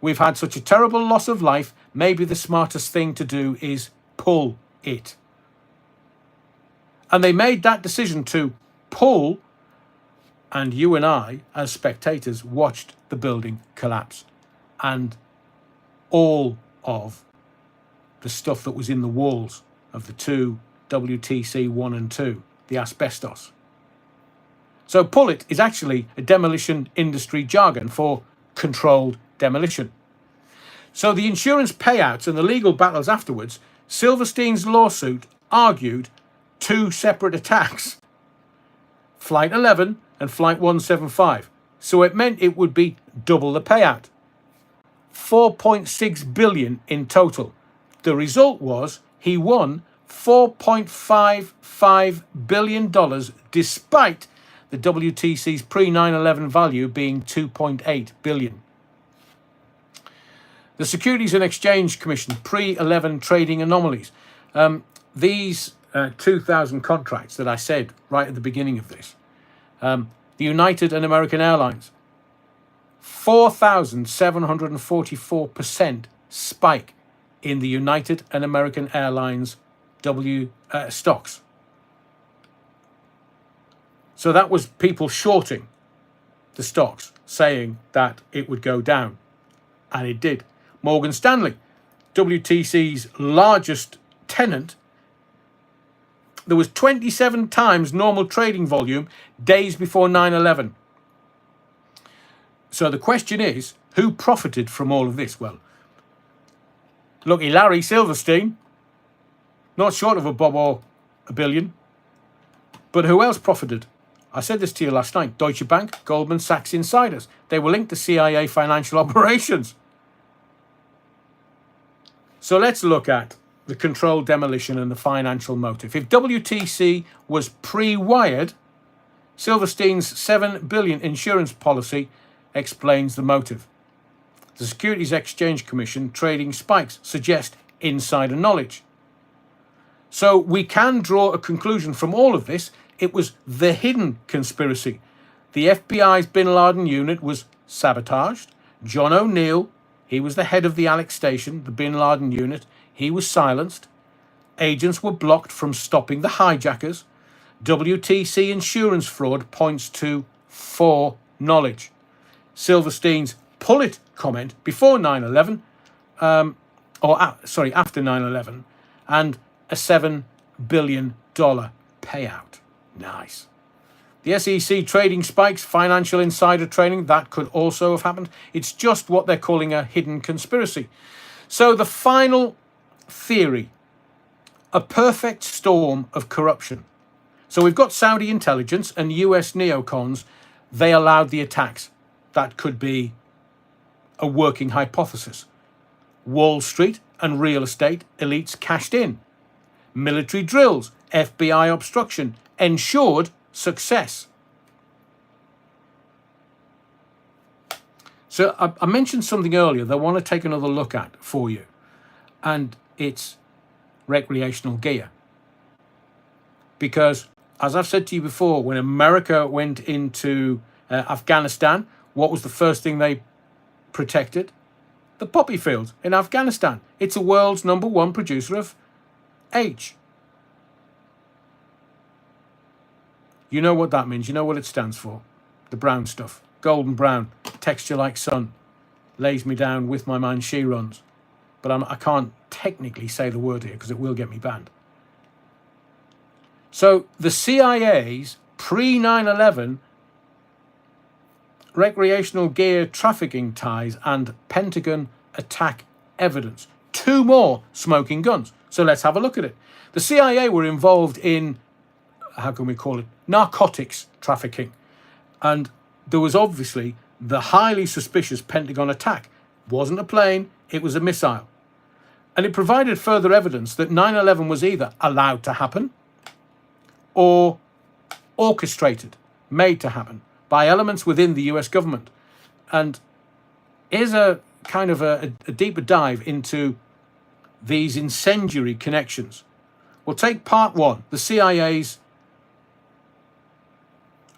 we've had such a terrible loss of life, maybe the smartest thing to do is pull it. And they made that decision to pull, and you and I, as spectators, watched the building collapse. And all of the stuff that was in the walls of the two WTC 1 and 2, the asbestos. So pullet is actually a demolition industry jargon for controlled demolition. So the insurance payouts and the legal battles afterwards, Silverstein's lawsuit argued two separate attacks, Flight 11 and Flight 175. So it meant it would be double the payout. 4.6 billion in total. The result was he won $4.55 billion despite the WTC's pre-9/11 value being 2.8 billion. The Securities and Exchange Commission pre-11 trading anomalies. These 2,000 contracts that I said right at the beginning of this. The United and American Airlines, 4,744% spike in the United and American Airlines stocks. So that was people shorting the stocks, saying that it would go down. And it did. Morgan Stanley, WTC's largest tenant, there was 27 times normal trading volume days before 9/11. So the question is, who profited from all of this? Well, lucky Larry Silverstein, not short of a bob or a billion. But who else profited? I said this to you last night. Deutsche Bank, Goldman Sachs insiders. They were linked to CIA financial operations. So let's look at the controlled demolition and the financial motive. If WTC was pre-wired, Silverstein's $7 billion insurance policy explains the motive. The Securities Exchange Commission trading spikes suggest insider knowledge. So we can draw a conclusion from all of this. It was the hidden conspiracy. The FBI's Bin Laden unit was sabotaged. John O'Neill, he was the head of the Alex station, the Bin Laden unit. He was silenced. Agents were blocked from stopping the hijackers. WTC insurance fraud points to foreknowledge. Silverstein's pull it comment before 9/11, after 9/11, and a $7 billion payout. Nice. The SEC trading spikes, financial insider trading, that could also have happened. It's just what they're calling a hidden conspiracy. So the final theory, a perfect storm of corruption. So we've got Saudi intelligence and US neocons. They allowed the attacks. That could be a working hypothesis. Wall Street and real estate elites cashed in. Military drills, FBI obstruction ensured success. So I mentioned something earlier that I want to take another look at for you, and it's recreational gear. Because, as I've said to you before, when America went into Afghanistan, what was the first thing they protected? The poppy fields in Afghanistan. It's the world's #1 producer of H. You know what that means. You know what it stands for. The brown stuff. Golden brown. Texture like sun. Lays me down with my mind she runs. But I can't technically say the word here because it will get me banned. So the CIA's pre-9/11 recreational gear trafficking ties and Pentagon attack evidence. 2 more smoking guns. So let's have a look at it. The CIA were involved in, how can we call it, narcotics trafficking. And there was obviously the highly suspicious Pentagon attack. Wasn't a plane, it was a missile. And it provided further evidence that 9/11 was either allowed to happen or orchestrated, made to happen by elements within the US government. And here's a kind of a deeper dive into these incendiary connections. We'll take part 1, the CIA's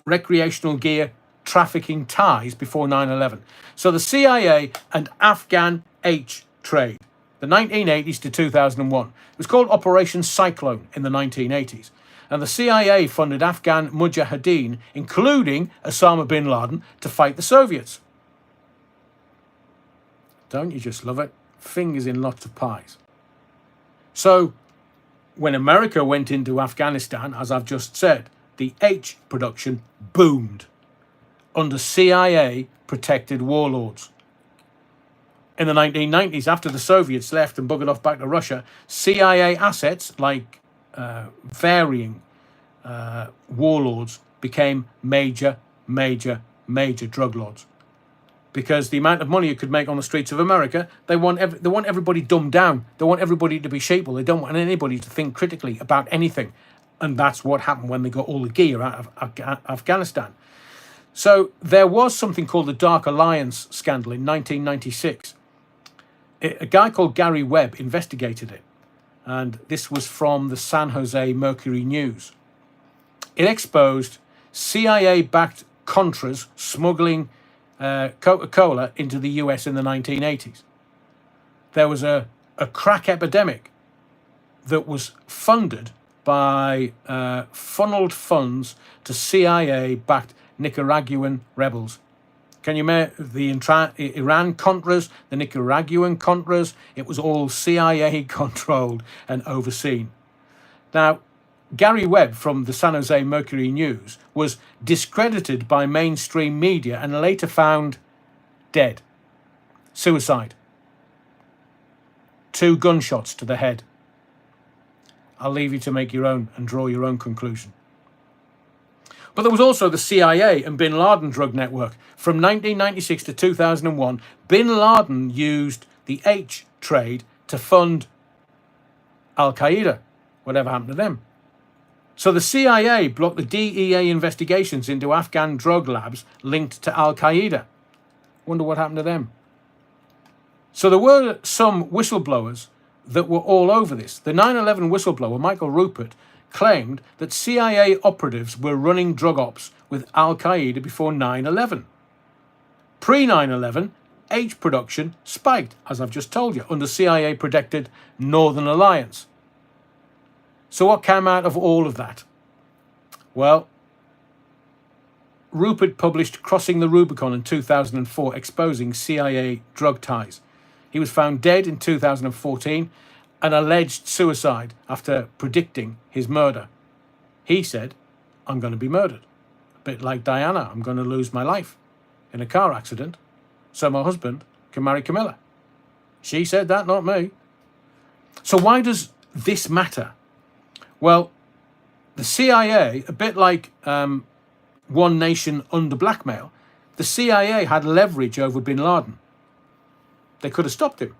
recreational gear trafficking ties before 9/11. So the CIA and Afghan H trade, the 1980s to 2001. It was called Operation Cyclone in the 1980s. And the CIA funded Afghan Mujahideen, including Osama bin Laden, to fight the Soviets. Don't you just love it? Fingers in lots of pies. So when America went into Afghanistan, as I've just said, the H production boomed under CIA protected warlords. In the 1990s, after the Soviets left and buggered off back to Russia, CIA assets like varying warlords became major drug lords. Because the amount of money you could make on the streets of America, they want everybody dumbed down. They want everybody to be sheeple. They don't want anybody to think critically about anything. And that's what happened when they got all the gear out of Afghanistan. So there was something called the Dark Alliance scandal in 1996. A guy called Gary Webb investigated it. And this was from the San Jose Mercury News. It exposed CIA-backed Contras smuggling Coca-Cola into the US in the 1980s. There was a crack epidemic that was funded by funneled funds to CIA-backed Nicaraguan rebels. Can you imagine the Iran Contras, the Nicaraguan Contras? It was all CIA controlled and overseen. Now, Gary Webb from the San Jose Mercury News was discredited by mainstream media and later found dead. Suicide. 2 gunshots to the head. I'll leave you to make your own and draw your own conclusion. But there was also the CIA and Bin Laden drug network. From 1996 to 2001, Bin Laden used the H trade to fund Al-Qaeda. Whatever happened to them? So the CIA blocked the DEA investigations into Afghan drug labs linked to Al-Qaeda. Wonder what happened to them. So there were some whistleblowers that were all over this. The 9/11 whistleblower, Michael Rupert, claimed that CIA operatives were running drug ops with Al-Qaeda before 9/11. Pre-9/11, H production spiked, as I've just told you, under CIA-protected Northern Alliance. So what came out of all of that? Well, Rupert published Crossing the Rubicon in 2004, exposing CIA drug ties. He was found dead in 2014 and alleged suicide after predicting his murder. He said, I'm going to be murdered. A bit like Diana, I'm going to lose my life in a car accident so my husband can marry Camilla. She said that, not me. So why does this matter? Well, the CIA, a bit like One Nation under blackmail, the CIA had leverage over Bin Laden. They could have stopped him.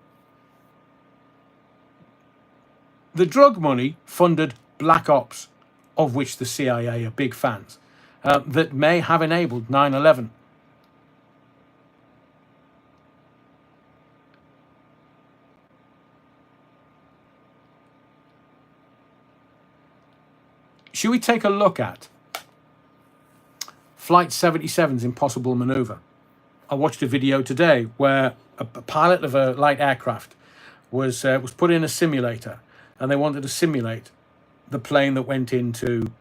The drug money funded black ops, of which the CIA are big fans, that may have enabled 9/11. Should we take a look at Flight 77's impossible maneuver? I watched a video today where a pilot of a light aircraft was put in a simulator, and they wanted to simulate the plane that went into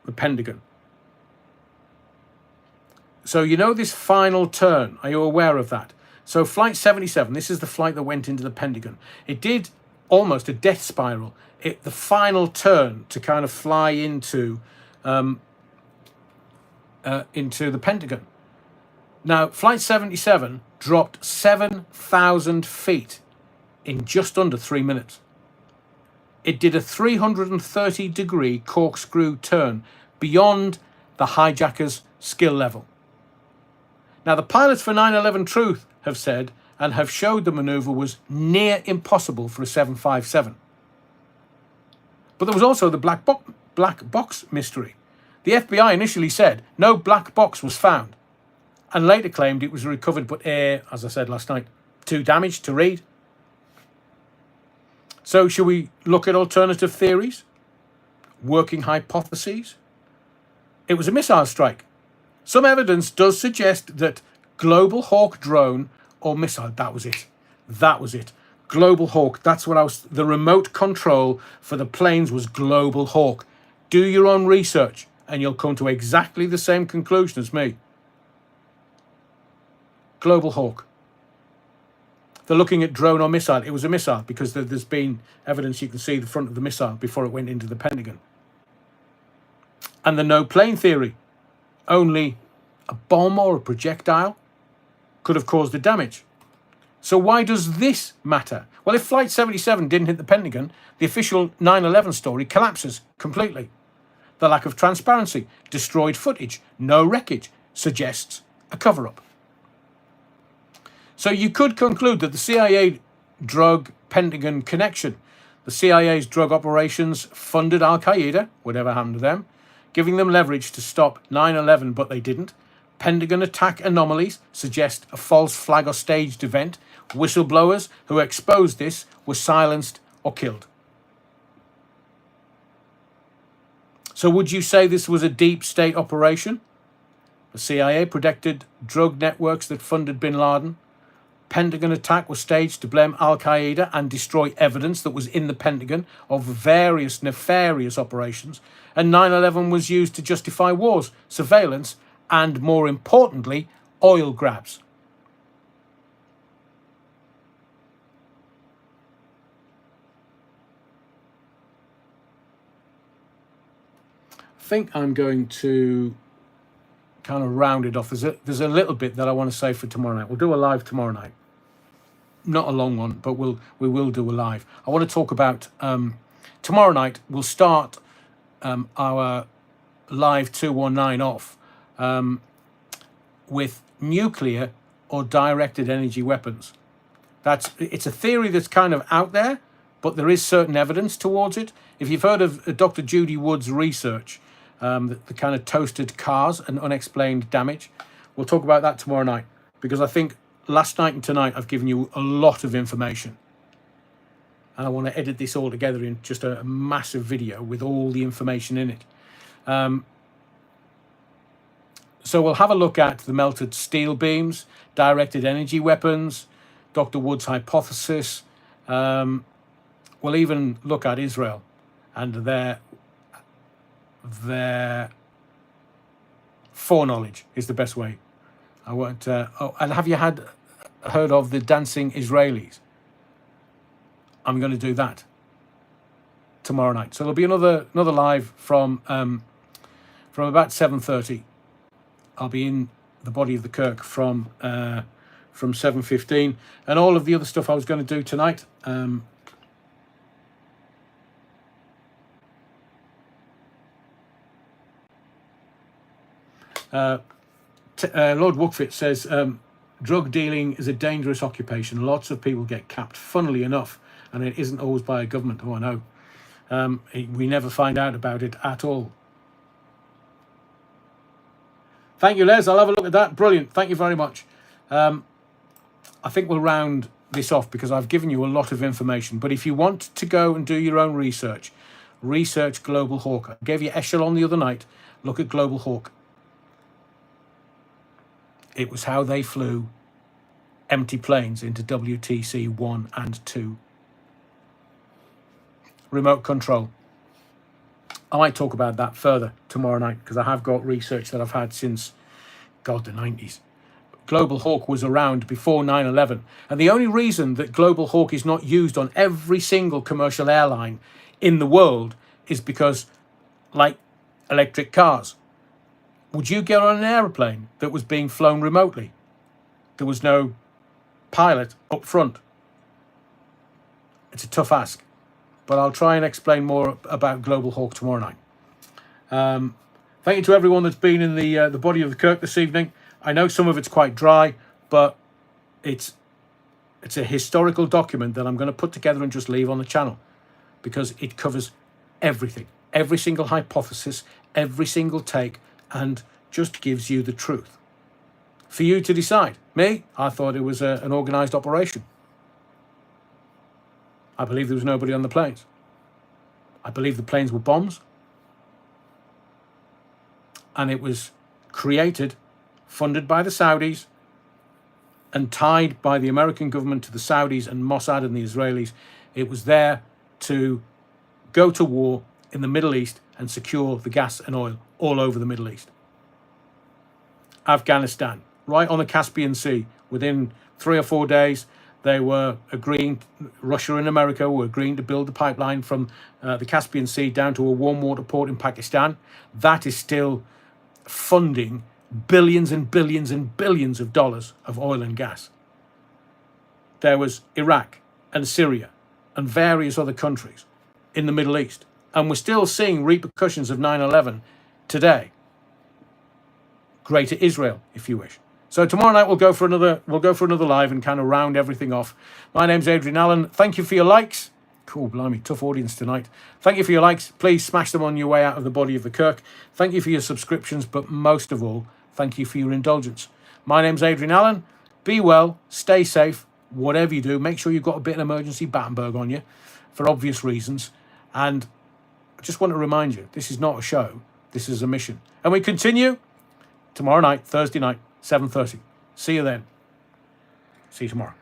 the Pentagon. So you know this final turn, are you aware of that? So Flight 77, this is the flight that went into the Pentagon. It did almost a death spiral. The final turn to kind of fly into the Pentagon. Now, Flight 77 dropped 7,000 feet in just under 3 minutes. It did a 330-degree corkscrew turn beyond the hijacker's skill level. Now, the pilots for 9/11 Truth have said and have showed the maneuver was near impossible for a 757. But there was also the black box mystery. The FBI initially said no black box was found, and later claimed it was recovered, but as I said last night, too damaged to read. So should we look at alternative theories? Working hypotheses? It was a missile strike. Some evidence does suggest that Global Hawk drone or missile, that was it. That was it. Global Hawk, that's what the remote control for the planes was Global Hawk. Do your own research and you'll come to exactly the same conclusion as me. Global Hawk. They're looking at drone or missile. It was a missile because there's been evidence you can see the front of the missile before it went into the Pentagon. And the no plane theory. Only a bomb or a projectile could have caused the damage. So why does this matter? Well, if Flight 77 didn't hit the Pentagon, the official 9/11 story collapses completely. The lack of transparency, destroyed footage, no wreckage, suggests a cover-up. So you could conclude that the CIA drug Pentagon connection, the CIA's drug operations funded Al-Qaeda, whatever happened to them, giving them leverage to stop 9/11, but they didn't. Pentagon attack anomalies suggest a false flag or staged event. Whistleblowers who exposed this were silenced or killed. So would you say this was a deep state operation? The CIA protected drug networks that funded bin Laden. Pentagon attack was staged to blame Al-Qaeda and destroy evidence that was in the Pentagon of various nefarious operations. And 9/11 was used to justify wars, surveillance, and more importantly, oil grabs. I think I'm going to kind of round it off. There's a little bit that I want to say for tomorrow night. We'll do a live tomorrow night. Not a long one, but we will do a live. I want to talk about tomorrow night. We'll start our live 219 off with nuclear or directed energy weapons. It's a theory that's kind of out there, but there is certain evidence towards it. If you've heard of Dr. Judy Wood's research, the kind of toasted cars and unexplained damage, we'll talk about that tomorrow night, because I think last night and tonight I've given you a lot of information, and I want to edit this all together in just a massive video with all the information in it. So we'll have a look at the melted steel beams, directed energy weapons, Dr. Wood's hypothesis. We'll even look at Israel and their foreknowledge is the best way. I won't. And have you heard of the dancing Israelis? I'm going to do that tomorrow night. So there'll be another live from about 7:30. I'll be in the body of the Kirk from 7:15, and all of the other stuff I was going to do tonight. Lord Wookfit says, drug dealing is a dangerous occupation. Lots of people get capped, funnily enough, and it isn't always by a government. Oh, I know. We never find out about it at all. Thank you, Les. I'll have a look at that. Brilliant. Thank you very much. I think we'll round this off because I've given you a lot of information. But if you want to go and do your own research, research Global Hawk. I gave you Echelon the other night. Look at Global Hawk. It was how they flew empty planes into WTC 1 and 2. Remote control. I might talk about that further tomorrow night because I have got research that I've had since, God, the 90s. Global Hawk was around before 9/11. And the only reason that Global Hawk is not used on every single commercial airline in the world is because, like electric cars, would you get on an aeroplane that was being flown remotely? There was no pilot up front. It's a tough ask, but I'll try and explain more about Global Hawk tomorrow night. Thank you to everyone that's been in the body of the Kirk this evening. I know some of it's quite dry, but it's a historical document that I'm going to put together and just leave on the channel because it covers everything, every single hypothesis, every single take, and just gives you the truth for you to decide. Me, I thought it was an organised operation. I believe there was nobody on the planes. I believe the planes were bombs, and it was created, funded by the Saudis, and tied by the American government to the Saudis and Mossad and the Israelis. It was there to go to war in the Middle East and secure the gas and oil all over the Middle East. Afghanistan, right on the Caspian Sea. Within 3 or 4 days, They were agreeing, Russia and America were agreeing to build the pipeline from the Caspian Sea down to a warm water port in Pakistan. That is still funding billions and billions and billions of dollars of oil and gas. There was Iraq and Syria and various other countries in the Middle East. And we're still seeing repercussions of 9/11 today. Greater Israel, if you wish. So tomorrow night we'll go for another live and kind of round everything off. My name's Adrian Allen. Thank you for your likes. Cool, blimey, tough audience tonight. Thank you for your likes. Please smash them on your way out of the body of the Kirk. Thank you for your subscriptions, but most of all, thank you for your indulgence. My name's Adrian Allen. Be well, stay safe, whatever you do. Make sure you've got a bit of emergency Battenberg on you for obvious reasons. And I just want to remind you, this is not a show. This is a mission. And we continue tomorrow night, Thursday night, 7:30. See you then. See you tomorrow.